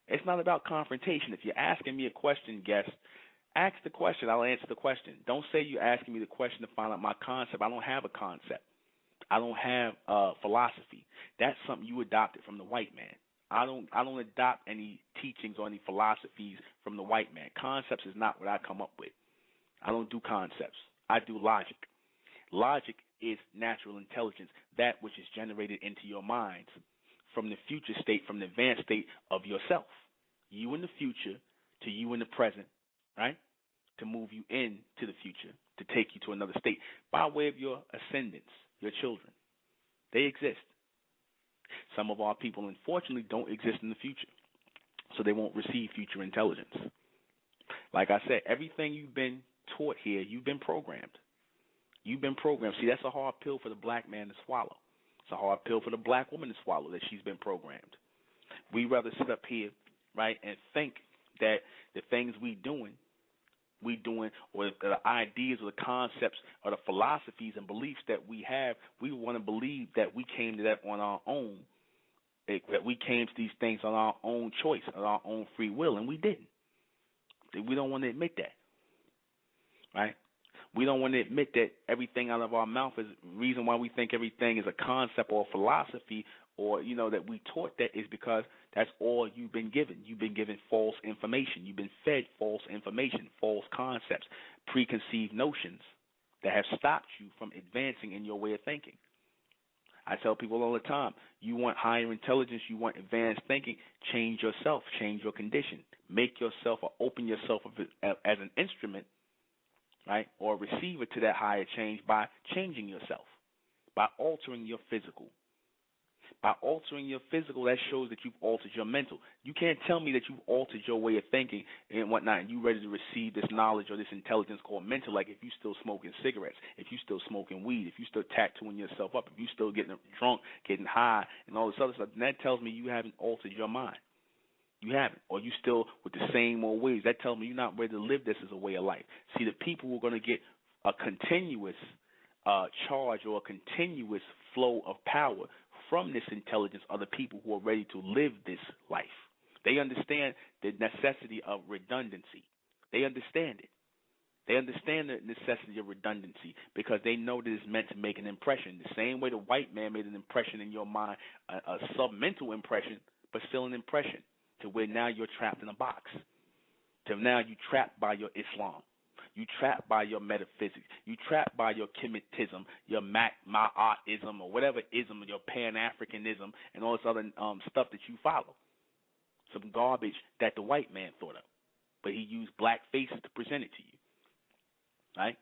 It's not about confrontation. If you're asking me a question, guest, ask the question. I'll answer the question. Don't say you're asking me the question to find out my concept. I don't have a concept. I don't have philosophy. That's something you adopted from the white man. I don't adopt any teachings or any philosophies from the white man. Concepts is not what I come up with. I don't do concepts. I do logic. Logic is natural intelligence, that which is generated into your minds from the future state, from the advanced state of yourself. You in the future to you in the present, right? To move you into the future, to take you to another state by way of your ascendants, your children. They exist. Some of our people, unfortunately, don't exist in the future, so they won't receive future intelligence. Like I said, everything you've been taught here, you've been programmed. You've been programmed. See, that's a hard pill for the black man to swallow. It's a hard pill for the black woman to swallow, that she's been programmed. We rather sit up here, right, and think that the things we doing, or the ideas or the concepts or the philosophies and beliefs that we have, we want to believe that we came to that on our own, that we came to these things on our own choice, on our own free will, and we didn't. We don't want to admit that, right? We don't want to admit that everything out of our mouth is the reason why we think everything is a concept or a philosophy, or, you know, that we taught that is because that's all you've been given. You've been given false information. You've been fed false information, false concepts, preconceived notions that have stopped you from advancing in your way of thinking. I tell people all the time, you want higher intelligence, you want advanced thinking, change yourself, change your condition. Make yourself or open yourself as an instrument, right, or a receiver to that higher change by changing yourself, by altering your physical. By altering your physical, that shows that you've altered your mental. You can't tell me that you've altered your way of thinking and whatnot, and you're ready to receive this knowledge or this intelligence called mental, like if you're still smoking cigarettes, if you're still smoking weed, if you're still tattooing yourself up, if you're still getting drunk, getting high, and all this other stuff, then that tells me you haven't altered your mind. You haven't. Or you still with the same old ways. That tells me you're not ready to live this as a way of life. See, the people who are going to get a continuous charge or a continuous flow of power from this intelligence are the people who are ready to live this life. They understand the necessity of redundancy. They understand it. They understand the necessity of redundancy because they know that it's meant to make an impression. The same way the white man made an impression in your mind, a submental impression, but still an impression, to where now you're trapped in a box. To now you're trapped by your Islam. You trapped by your metaphysics. You trapped by your Kemetism, your Ma'atism, or whatever ism, your Pan-Africanism, and all this other stuff that you follow. Some garbage that the white man thought of. But he used black faces to present it to you. Right?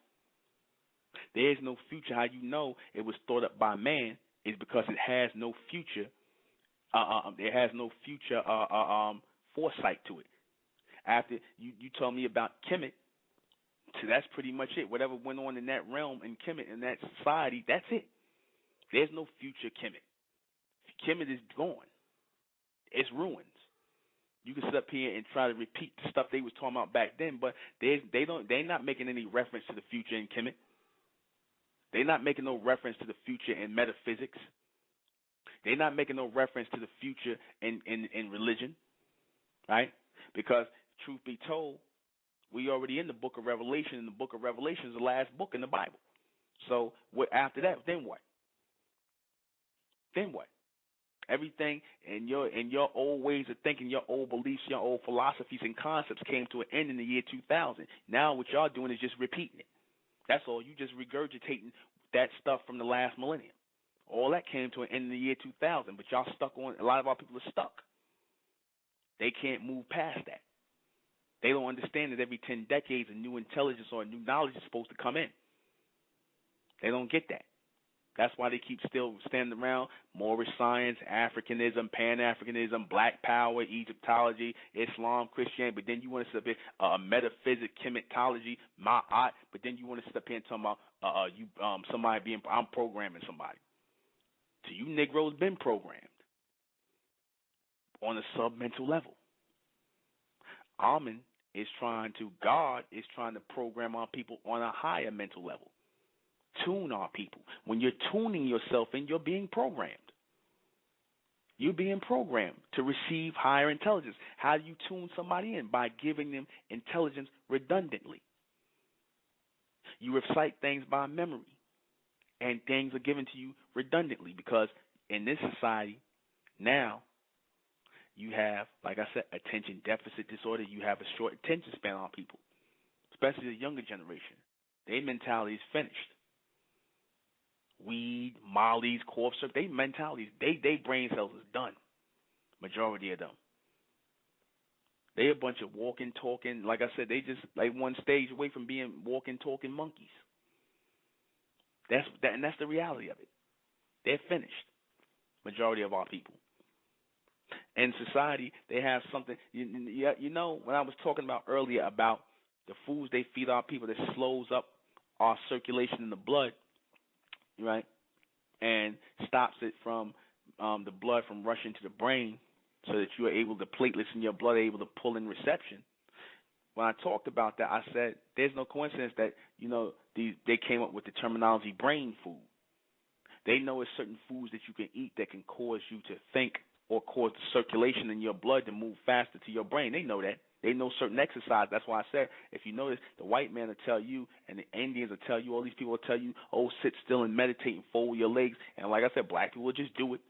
There is no future. How you know it was thought up by man is because it has no future. It has no future foresight to it. After you told me about Kemet, so that's pretty much it. Whatever went on in that realm in Kemet, in that society, that's it. There's no future Kemet. Kemet is gone. It's ruins. You can sit up here and try to repeat the stuff they was talking about back then, but they're not making any reference to the future in Kemet. They're not making no reference to the future in metaphysics. They're not making no reference to the future in religion, right? Because truth be told, we already in the book of Revelation, and the book of Revelation is the last book in the Bible. So after that, then what? Then what? Everything in your old ways of thinking, your old beliefs, your old philosophies and concepts came to an end in the year 2000. Now what y'all doing is just repeating it. That's all. You just regurgitating that stuff from the last millennium. All that came to an end in the year 2000, but y'all stuck on. A lot of our people are stuck. They can't move past that. They don't understand that every 10 decades a new intelligence or a new knowledge is supposed to come in. They don't get that. That's why they keep still standing around. Moorish science, Africanism, Pan-Africanism, Black Power, Egyptology, Islam, Christianity. But then you want to sit up here, metaphysics, Kemetology, Ma'at. But then you want to sit up here and talk about somebody being. I'm programming somebody. So you Negroes been programmed on a submental level. Amen God is trying to program our people on a higher mental level. Tune our people. When you're tuning yourself in, you're being programmed. You're being programmed to receive higher intelligence. How do you tune somebody in? By giving them intelligence redundantly. You recite things by memory, and things are given to you redundantly, because in this society now you have, like I said, attention deficit disorder. You have a short attention span on people, especially the younger generation. Their mentality is finished. Weed, mollies, cough syrup, they mentalities, they brain cells is done. Majority of them. They a bunch of walking, talking, like I said, they just like one stage away from being walking, talking monkeys. And that's the reality of it. They're finished. Majority of our people. In society, they have something. You know, when I was talking about earlier about the foods they feed our people that slows up our circulation in the blood, right, and stops it from the blood from rushing to the brain, so that you are able, the platelets in your blood are able to pull in reception. When I talked about that, I said there's no coincidence that, you know, they came up with the terminology brain food. They know it's certain foods that you can eat that can cause you to think or cause the circulation in your blood to move faster to your brain. They know that. They know certain exercise. That's why I said, if you notice, the white man will tell you, and the Indians will tell you, all these people will tell you, oh, sit still and meditate and fold your legs. And like I said, black people will just do it.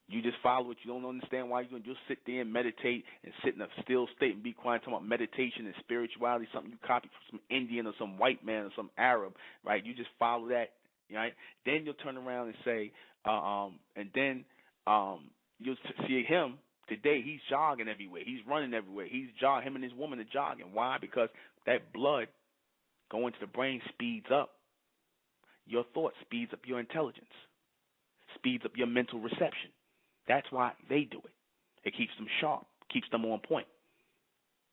You just follow it. You don't understand why you're going to just sit there and meditate and sit in a still state and be quiet, talking about meditation and spirituality, something you copy from some Indian or some white man or some Arab, right? You just follow that, right? Then you'll turn around and say, and then you'll see him today. He's jogging everywhere. He's running everywhere. Him and his woman are jogging. Why? Because that blood going to the brain speeds up your thoughts, speeds up your intelligence, speeds up your mental reception. That's why they do it. It keeps them sharp, keeps them on point.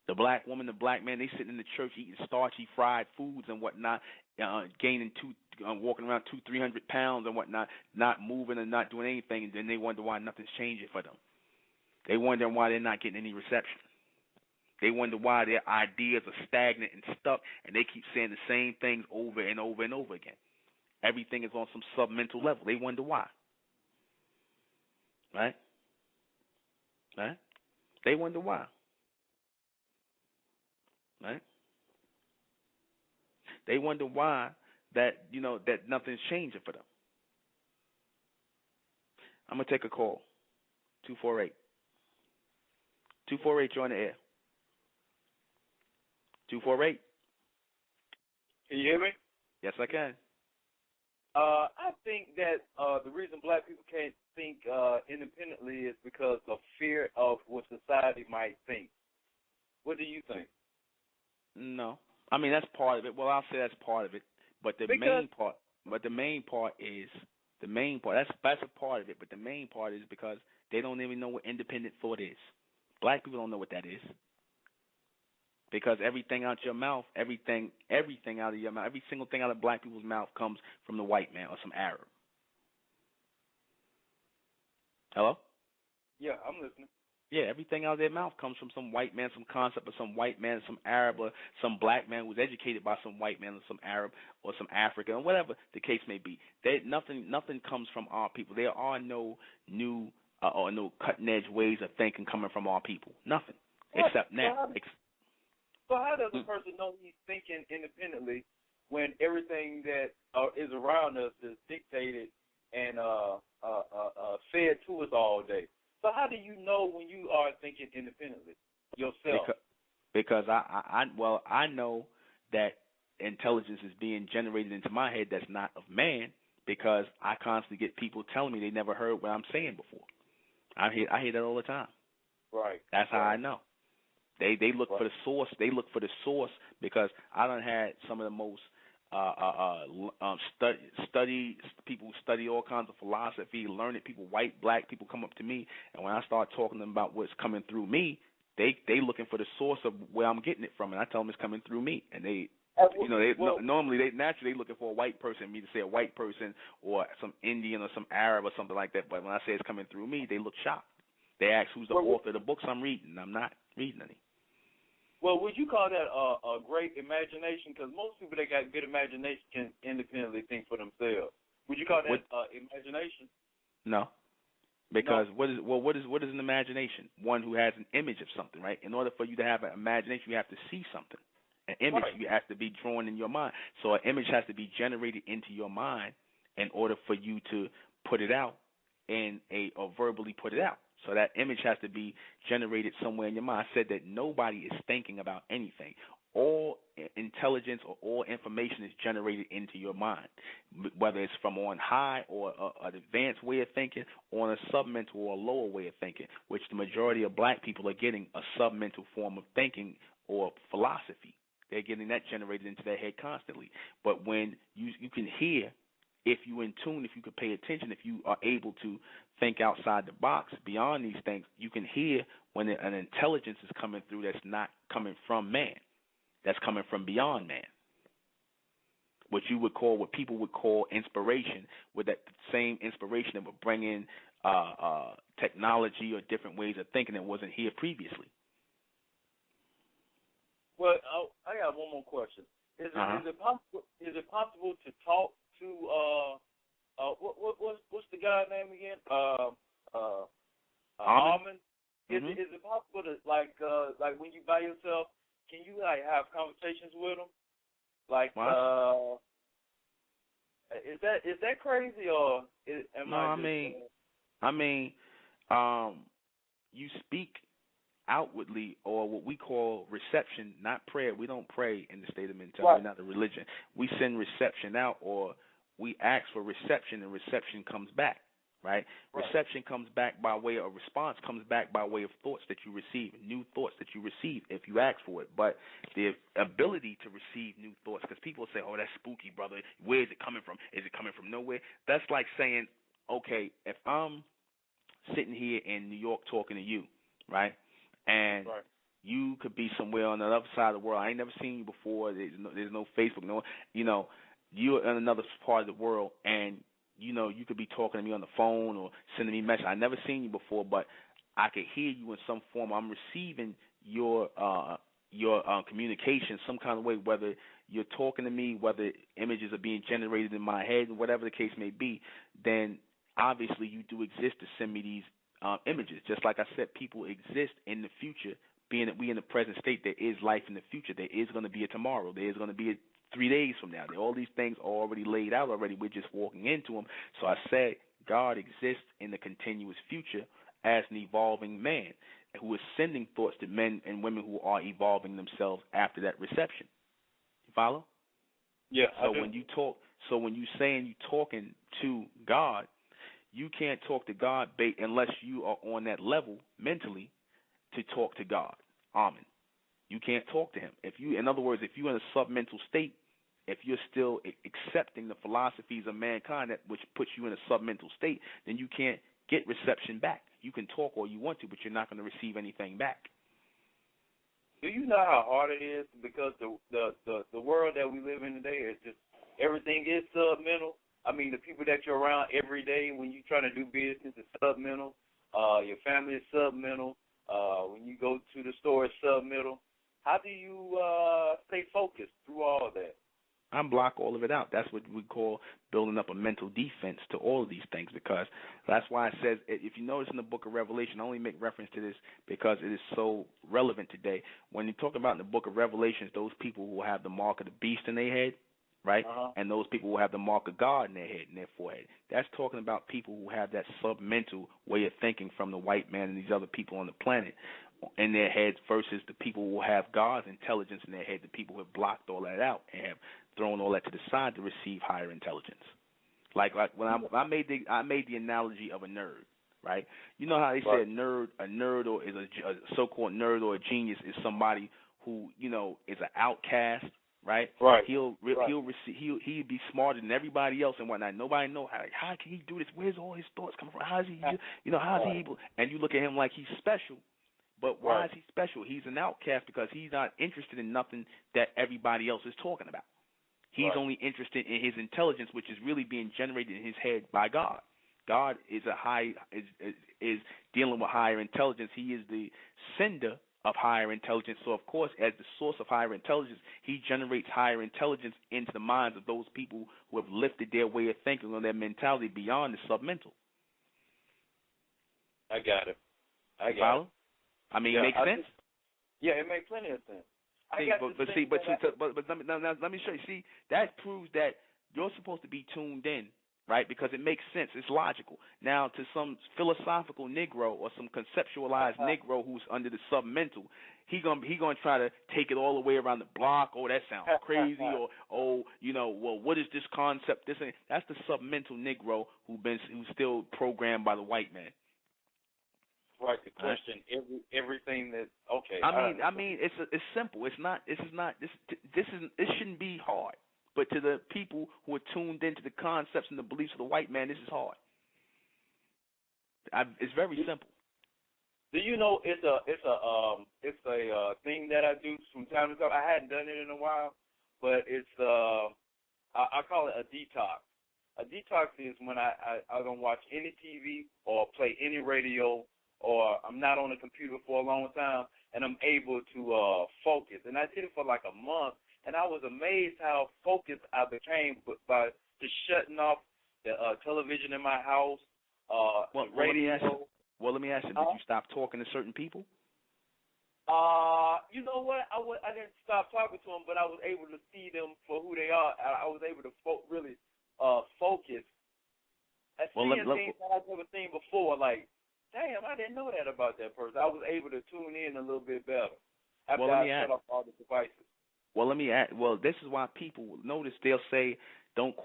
The black woman, the black man, they sitting in the church eating starchy fried foods and whatnot, gaining walking around 200-300 pounds and whatnot, not moving and not doing anything, and then they wonder why nothing's changing for them. They wonder why they're not getting any reception. They wonder why their ideas are stagnant and stuck, and they keep saying the same things over and over and over again. Everything is on some submental level. They wonder why. Right? Right? They wonder why. Right? They wonder why that, you know, that nothing's changing for them. I'm going to take a call. 248. 248, you're on the air. 248. Can you hear me? Yes, I can. I think that the reason black people can't think independently is because of fear of what society might think. What do you think? No. I mean, that's part of it. Well, I'll say that's part of it. But the main part is, that's a part of it, but the main part is because they don't even know what independent thought is. Black people don't know what that is. Because everything out your mouth, everything out of your mouth, every single thing out of black people's mouth comes from the white man or some Arab. Hello? Yeah, I'm listening. Yeah, everything out of their mouth comes from some white man, some concept of some white man, some Arab, or some black man who was educated by some white man or some Arab or some African, or whatever the case may be. Nothing comes from our people. There are no new or no cutting-edge ways of thinking coming from our people. Nothing. Except now. So how does a person know he's thinking independently when everything that is around us is dictated and fed to us all day? So how do you know when you are thinking independently yourself? Because I know that intelligence is being generated into my head that's not of man, because I constantly get people telling me they never heard what I'm saying before. I hear that all the time. Right. That's how I know. They look for the source. They look for the source because I done had some of the most people who study all kinds of philosophy, learned people, white, black people come up to me, and when I start talking to them about what's coming through me, they looking for the source of where I'm getting it from, and I tell them it's coming through me, and normally they naturally looking for a white person, me to say a white person or some Indian or some Arab or something like that, but when I say it's coming through me, they look shocked. They ask who's the author of the books I'm reading. I'm not reading any. Well, would you call that a great imagination? Because most people that got good imagination can independently think for themselves. Would you call that imagination? No. Because what is an imagination? One who has an image of something, right? In order for you to have an imagination, you have to see something. An image has to be drawn in your mind. So an image has to be generated into your mind in order for you to put it out or verbally put it out. So that image has to be generated somewhere in your mind. I said that nobody is thinking about anything. All intelligence or all information is generated into your mind, whether it's from on high or an advanced way of thinking, or on a submental or a lower way of thinking, which the majority of black people are getting a submental form of thinking or philosophy. They're getting that generated into their head constantly. But when you can hear, if you're in tune, if you can pay attention, if you are able to think outside the box, beyond these things, you can hear when an intelligence is coming through that's not coming from man, that's coming from beyond man. What people would call inspiration, with that same inspiration that would bring in technology or different ways of thinking that wasn't here previously. Well, I got one more question. Is it possible to talk to what's the guy's name again? Armin. Is it possible to like when you by yourself, can you like have conversations with him? Like is that crazy or you speak outwardly, or what we call reception, not prayer. We don't pray in the state of mentality. We're not a religion. We send reception out, or we ask for reception, and reception comes back, right? Reception comes back by way of response, comes back by way of thoughts that you receive, new thoughts that you receive if you ask for it. But the ability to receive new thoughts, because people say, oh, that's spooky, brother. Where is it coming from? Is it coming from nowhere? That's like saying, okay, if I'm sitting here in New York talking to you, right? And you could be somewhere on the other side of the world. I ain't never seen you before. There's no Facebook, you're in another part of the world, and you could be talking to me on the phone or sending me messages. I never seen you before, but I could hear you in some form. I'm receiving your communication some kind of way, whether you're talking to me, whether images are being generated in my head, whatever the case may be. Then obviously you do exist to send me these images. Just like I said, people exist in the future. Being that we in the present state, there is life in the future. There is going to be a tomorrow. There is going to be a 3 days from now. All these things are already laid out already. We're just walking into them. So I said God exists in the continuous future as an evolving man who is sending thoughts to men and women who are evolving themselves after that reception. You follow? Yeah. So when you talk, when you saying you talking to God, you can't talk to God unless you are on that level mentally to talk to God. Amen. You can't talk to him. In other words, if you're in a submental state, if you're still accepting the philosophies of mankind, which puts you in a submental state, then you can't get reception back. You can talk all you want to, but you're not going to receive anything back. Do you know how hard it is? Because the world that we live in today is just everything is submental. I mean, the people that you're around every day when you're trying to do business is submental. Your family is submental. When you go to the store, it's submental. How do you stay focused through all of that? I block all of it out. That's what we call building up a mental defense to all of these things, because that's why it says, if you notice in the book of Revelation, I only make reference to this because it is so relevant today. When you talk about in the book of Revelations, those people who have the mark of the beast in their head, right, and those people who have the mark of God in their head, in their forehead, that's talking about people who have that submental way of thinking from the white man and these other people on the planet in their heads versus the people who have God's intelligence in their head, the people who have blocked all that out and have thrown all that to the side to receive higher intelligence. Like when I made the analogy of a nerd, right? You know how they say a nerd or is a so-called nerd or a genius is somebody who is an outcast, right? Right. He'll be smarter than everybody else and whatnot. Nobody know how can he do this? Where's all his thoughts coming from? How is he how is he able? And you look at him like he's special. But why is he special? He's an outcast because he's not interested in nothing that everybody else is talking about. He's only interested in his intelligence, which is really being generated in his head by God. God is is dealing with higher intelligence. He is the sender of higher intelligence. So, of course, as the source of higher intelligence, he generates higher intelligence into the minds of those people who have lifted their way of thinking or their mentality beyond the submental. I got it. Follow? I mean, it makes sense? It makes plenty of sense. Let me show you. See, that proves that you're supposed to be tuned in, right? Because it makes sense. It's logical. Now, to some philosophical Negro or some conceptualized Negro who's under the submental, he gonna try to take it all the way around the block. Oh, that sounds crazy. Or well, what is this concept? That's the submental Negro who's still programmed by the white man. Right, to question everything that. Okay. I mean, it's simple. It shouldn't be hard. But to the people who are tuned into the concepts and the beliefs of the white man, this is hard. It's very simple. Do you know it's a thing that I do from time to time. I hadn't done it in a while, but it's I call it a detox. A detox is when I don't watch any TV or play any radio, or I'm not on the computer for a long time, and I'm able to focus. And I did it for like a month, and I was amazed how focused I became by just shutting off the television in my house, the radio. Let me ask you, did you stop talking to certain people? You know what? I didn't stop talking to them, but I was able to see them for who they are. I was able to really focus. Seeing things that I've never seen before, like, damn, I didn't know that about that person. I was able to tune in a little bit better after I shut off all the devices. This is why people notice they'll say, don't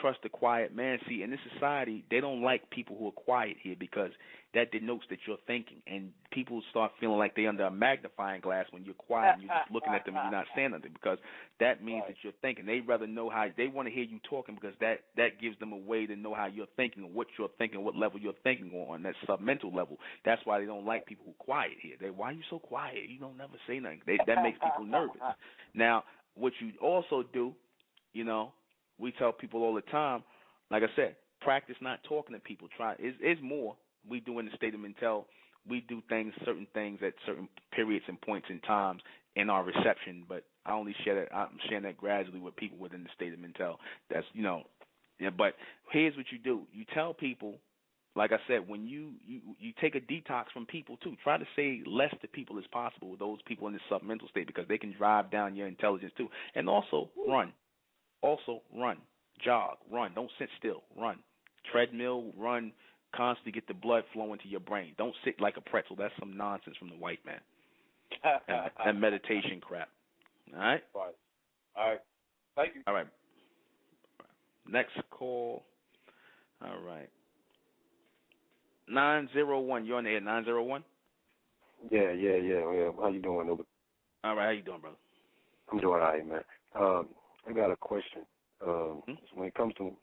trust the quiet man. See, in this society, they don't like people who are quiet here because that denotes that you're thinking, and people start feeling like they're under a magnifying glass when you're quiet and you're just looking at them and you're not saying nothing, because that means that you're thinking. They rather know how they want to hear you talking, because that gives them a way to know how you're thinking and what you're thinking, what level you're thinking on, that submental level. That's why they don't like people who are quiet here. Why are you so quiet? You don't never say nothing. That makes people nervous. Now, what you also do, we tell people all the time, like I said, practice not talking to people. Try. It's more. We do in the state of mental. We do certain things at certain periods and points in times in our reception, but I only share that. I'm sharing that gradually with people within the state of mental. That's But here's what you do. You tell people, like I said, when you take a detox from people too. Try to say less to people as possible. Those people in the submental state, because they can drive down your intelligence too. And also run. Jog, run. Don't sit still. Run. Treadmill, run. Constantly get the blood flowing to your brain. Don't sit like a pretzel. That's some nonsense from the white man. That meditation crap. All right? All right. Thank you. All right. Next call. All right. 901. You're on the air. 901? Yeah. How you doing, Uber? All right. How you doing, brother? I'm doing all right, man. I got a question. When it comes to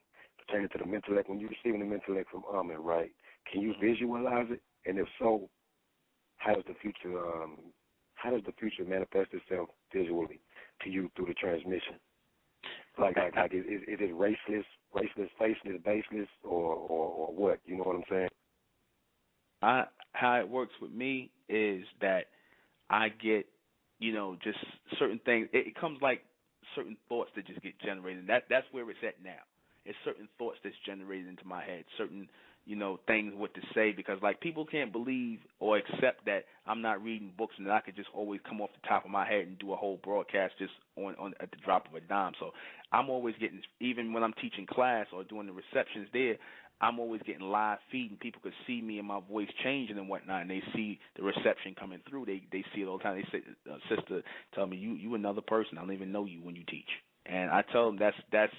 pertaining to the mental, when you're receiving the mental from Amen, right? Can you visualize it? And if so, how does the future manifest itself visually to you through the transmission? Like is it raceless, faceless, baseless, or what? You know what I'm saying? How it works with me is that I get, just certain things. It comes like certain thoughts that just get generated. That's where it's at now. It's certain thoughts that's generated into my head, certain, things what to say, because like people can't believe or accept that I'm not reading books and that I could just always come off the top of my head and do a whole broadcast just on at the drop of a dime. So I'm always getting, even when I'm teaching class or doing the receptions there, I'm always getting live feed, and people could see me and my voice changing and whatnot, and they see the reception coming through. They see it all the time. They say, sister, tell me, you another person. I don't even know you when you teach. And I tell them that's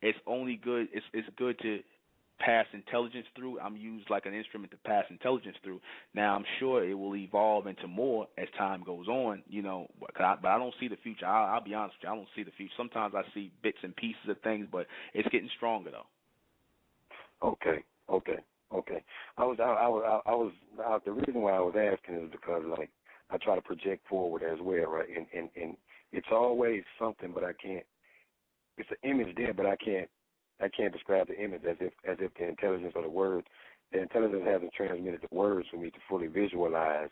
it's only good. It's good to pass intelligence through. I'm used like an instrument to pass intelligence through. Now, I'm sure it will evolve into more as time goes on, but I don't see the future. I'll be honest with you. I don't see the future. Sometimes I see bits and pieces of things, but it's getting stronger, though. Okay. The reason why I was asking is because, like, I try to project forward as well, right? And it's always something, but I can't. It's an image there, but I can't describe the image as if the intelligence or the intelligence hasn't transmitted the words for me to fully visualize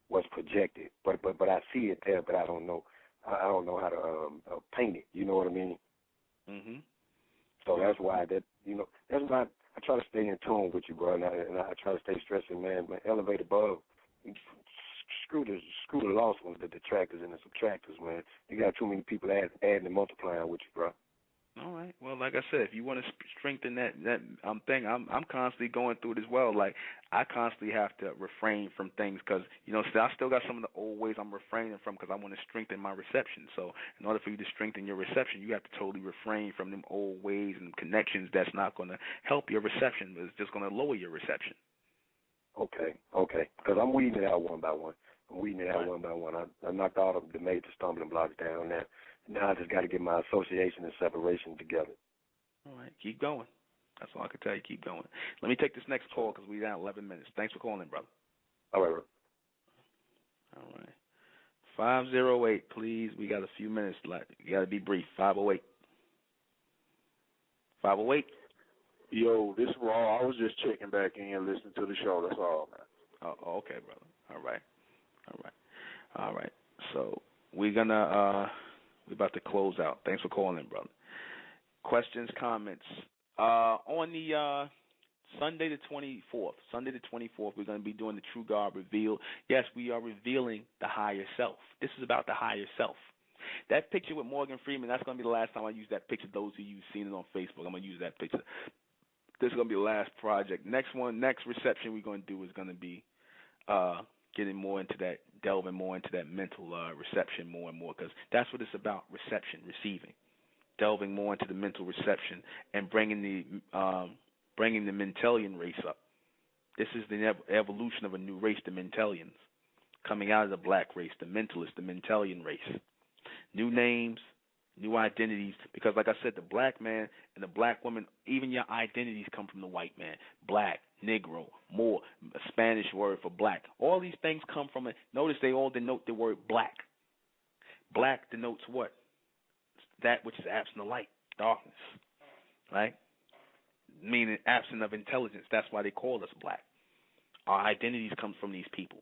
what's projected. But I see it there, but I don't know how to paint it. You know what I mean? Mhm. So that's why that's why I try to stay in tune with you, bro, and I try to stay stressing, man, elevate above. Screw the lost ones, the detractors and the subtractors, man. You got too many people adding and multiplying with you, bro. All right. Well, like I said, if you want to strengthen that thing, I'm constantly going through it as well. Like, I constantly have to refrain from things because, I still got some of the old ways I'm refraining from because I want to strengthen my reception. So in order for you to strengthen your reception, you have to totally refrain from them old ways and connections that's not going to help your reception, but it's just going to lower your reception. Okay. Because I'm weeding it out one by one. One by one. I knocked all of the major stumbling blocks down there. Now I just got to get my association and separation together. All right. Keep going. That's all I can tell you. Keep going. Let me take this next call because we're down 11 minutes. Thanks for calling, brother. All right, bro. All right. 508, please. We got a few minutes left. You got to be brief. 508. 508. Yo, this is Raw. I was just checking back in, listening to the show. That's all, man. Oh, okay, brother. All right. So we're about to close out. Thanks for calling, brother. Questions, comments. On the Sunday the 24th, we're going to be doing the True God Revealed. Yes, we are revealing the higher self. This is about the higher self. That picture with Morgan Freeman, that's going to be the last time I use that picture. Those of you who've seen it on Facebook, I'm going to use that picture. This is going to be the last project. Next reception we're going to do is going to be getting more into that, delving more into that mental reception more and more, because that's what it's about, reception, receiving. Delving more into the mental reception and bringing the Mentelian race up. This is the evolution of a new race, the Mentelians, coming out of the black race, the mentalists, the Mentelian race. New names, new identities, because like I said, the black man and the black woman, even your identities come from the white man. Black, Negro, Moor, a Spanish word for black. All these things come from it. Notice they all denote the word black. Black denotes what? That which is absent of light, darkness, right? Meaning absent of intelligence. That's why they call us black. Our identities come from these people.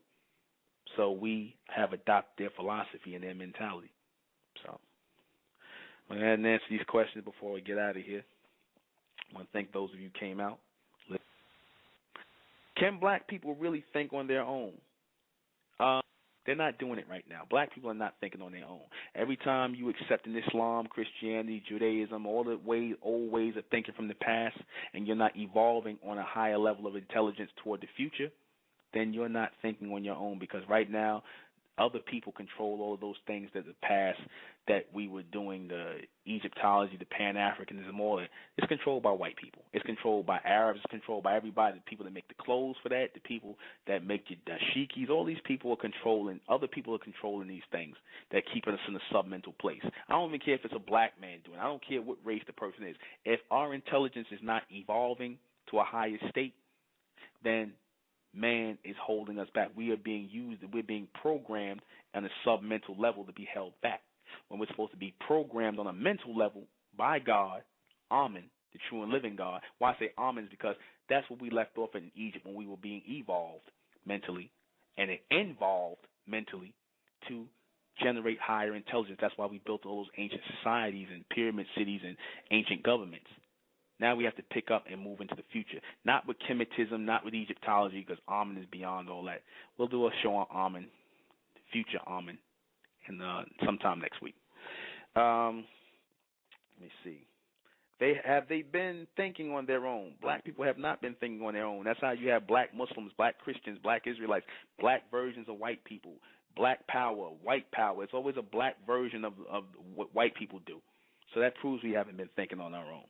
So we have adopted their philosophy and their mentality. So I'm going to answer these questions before we get out of here. I want to thank those of you who came out. Can black people really think on their own? They're not doing it right now. Black people are not thinking on their own. Every time you accept in Islam, Christianity, Judaism, all the old ways of thinking from the past, and you're not evolving on a higher level of intelligence toward the future, then you're not thinking on your own, because right now other people control all of those things that the past that we were doing, the Egyptology, the Pan-Africanism, all that. It's controlled by white people. It's controlled by Arabs. It's controlled by everybody, the people that make the clothes for that, the people that make the dashikis. All these people are controlling, other people are controlling these things that keep us in a submental place. I don't even care if it's a black man doing it. I don't care what race the person is. If our intelligence is not evolving to a higher state, then man is holding us back. We are being used, we're being programmed on a submental level to be held back, when we're supposed to be programmed on a mental level by God, Amen, the true and living God. Why I say Amen is because that's what we left off in Egypt when we were being evolved mentally, and it involved mentally to generate higher intelligence. That's why we built all those ancient societies and pyramid cities and ancient governments. Now we have to pick up and move into the future. Not with Kemetism, not with Egyptology, because Amen is beyond all that. We'll do a show on Amen, future Amen, and sometime next week. Let me see. Have they been thinking on their own? Black people have not been thinking on their own. That's how you have black Muslims, black Christians, black Israelites, black versions of white people, black power, white power. It's always a black version of what white people do. So that proves we haven't been thinking on our own.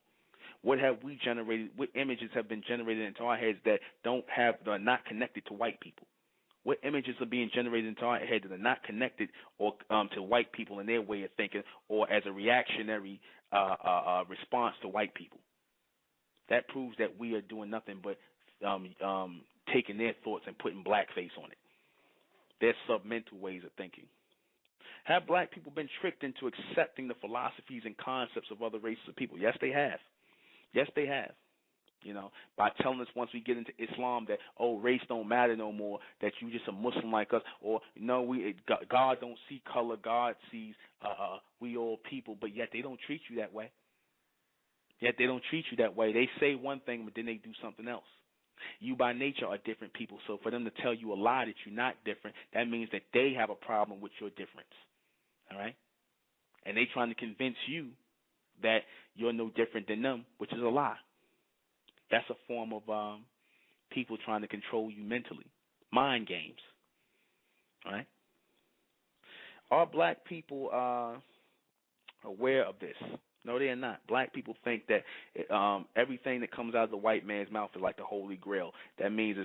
What have we generated? What images have been generated into our heads that are not connected to white people? What images are being generated into our heads that are not connected or to white people and their way of thinking, or as a reactionary response to white people? That proves that we are doing nothing but taking their thoughts and putting blackface on it. Their submental ways of thinking. Have black people been tricked into accepting the philosophies and concepts of other races of people? Yes, they have. Yes, they have. by telling us once we get into Islam that, oh, race don't matter no more, that you just a Muslim like us, or God don't see color, God sees we all people, but yet they don't treat you that way. They say one thing, but then they do something else. You by nature are different people, so for them to tell you a lie that you're not different, that means that they have a problem with your difference, all right? And they trying to convince you that you're no different than them, which is a lie. That's a form of people trying to control you mentally. Mind games. All right? Are black people aware of this? No, they are not. Black people think that everything that comes out of the white man's mouth is like the Holy Grail. That means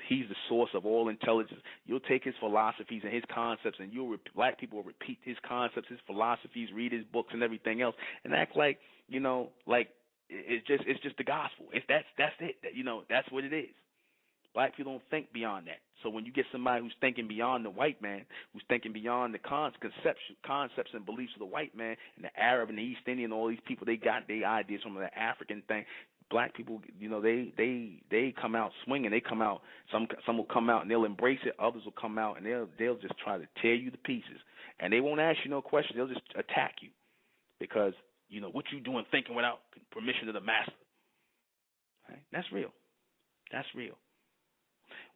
he's the source of all intelligence. You'll take his philosophies and his concepts, and black people will repeat his concepts, his philosophies, read his books and everything else, and act like it's just the gospel. That's it. That's what it is. Black people don't think beyond that. So when you get somebody who's thinking beyond the white man, who's thinking beyond the concepts and beliefs of the white man and the Arab and the East Indian, all these people, they got their ideas from the African thing. Black people, they come out swinging. They come out. Some will come out and they'll embrace it. Others will come out and they'll just try to tear you to pieces. And they won't ask you no questions. They'll just attack you because what you doing thinking without permission of the master. Right? That's real. That's real.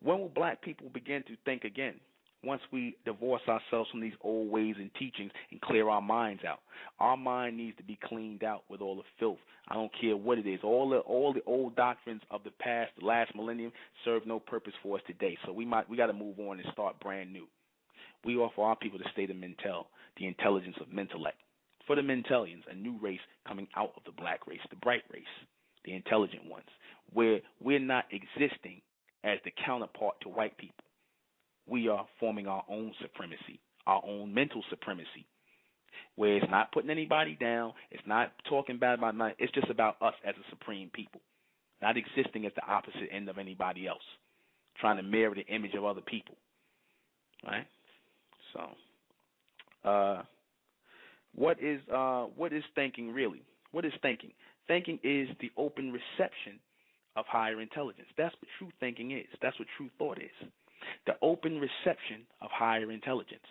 When will black people begin to think again? Once we divorce ourselves from these old ways and teachings and clear our minds out. Our mind needs to be cleaned out with all the filth. I don't care what it is. All the old doctrines of the past, the last millennium, serve no purpose for us today. So we got to move on and start brand new. We offer our people the state of mental, the intelligence of mentellect. For the Mentelians, a new race coming out of the black race, the bright race, the intelligent ones, where we're not existing as the counterpart to white people. We are forming our own supremacy, our own mental supremacy, where it's not putting anybody down, it's not talking bad about nothing, it's just about us as a supreme people, not existing at the opposite end of anybody else, trying to mirror the image of other people, right? So, what is thinking really? What is thinking? Thinking is the open reception of higher intelligence. That's what true thinking is. That's what true thought is. The open reception of higher intelligence.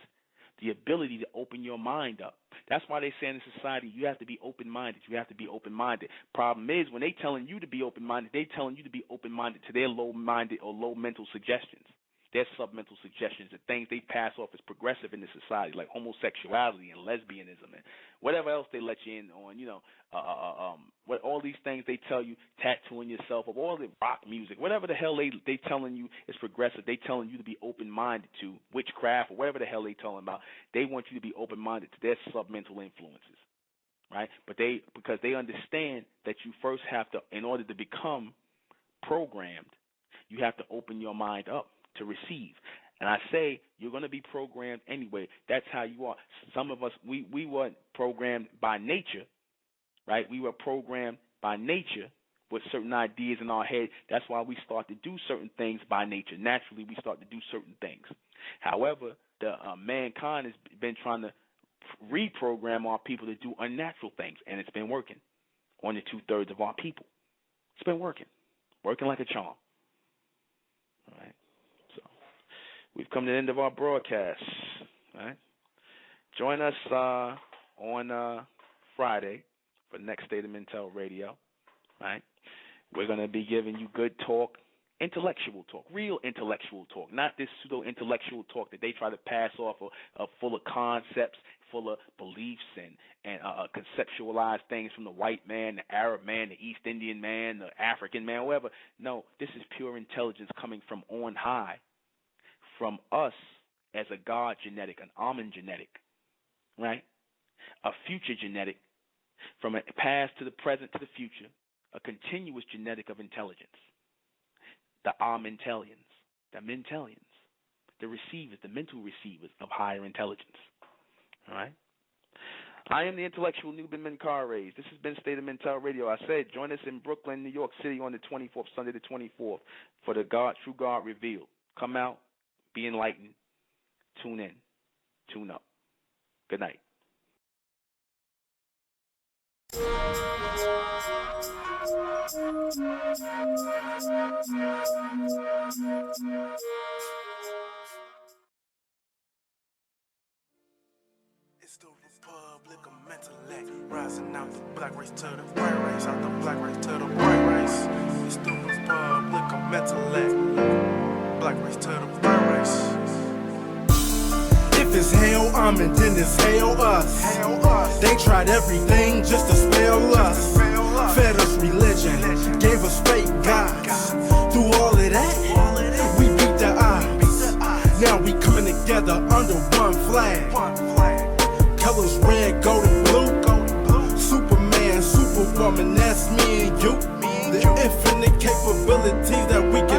The ability to open your mind up. That's why they say in society you have to be open-minded. You have to be open-minded. Problem is when they telling you to be open-minded, they telling you to be open-minded to their low-minded or low mental suggestions. Their submental suggestions, the things they pass off as progressive in the society, like homosexuality and lesbianism and whatever else they let you in on, what all these things they tell you, tattooing yourself, of all the rock music, whatever the hell they telling you is progressive, they telling you to be open-minded to, witchcraft or whatever the hell they telling about, they want you to be open-minded to their submental influences, right? But because they understand that you first have to, in order to become programmed, you have to open your mind up to receive. And I say you're going to be programmed anyway. That's how you are. Some of us, we weren't programmed by nature, right? We were programmed by nature with certain ideas in our head. That's why we start to do certain things by nature. Naturally, we start to do certain things. However, the mankind has been trying to reprogram our people to do unnatural things, and it's been working on the 2/3 of our people. It's been working like a charm. All right. We've come to the end of our broadcast. Right? Join us on Friday for the next State of Mental Radio. Right? We're going to be giving you good talk, intellectual talk, real intellectual talk, not this pseudo-intellectual talk that they try to pass off full of concepts, full of beliefs and conceptualized things from the white man, the Arab man, the East Indian man, the African man, whoever. No, this is pure intelligence coming from on high. From us as a God genetic, an almond genetic, right? A future genetic, from a past to the present to the future, a continuous genetic of intelligence. The Mentelians, the receivers, the mental receivers of higher intelligence, all right? I am the intellectual ᴛᴏ ᴛᴏᴜᴛ. This has been State of Mental Radio. I said, join us in Brooklyn, New York City on the 24th, Sunday the 24th, for the True God Revealed. Come out. Be enlightened. Tune in. Tune up. Good night. It's the Republic of Mentellect, rising out the black race to the white race, out the black race to the white race. It's the Republic of Mentellect, black race to the white race. If it's hell, then it's hell us. They tried everything just to spell us. Fed us religion, gave us fake gods. Through all of that, we beat the odds. Now we coming together under one flag. Colors red, gold, and blue. Superman, Superwoman, that's me and you. The infinite capabilities that we can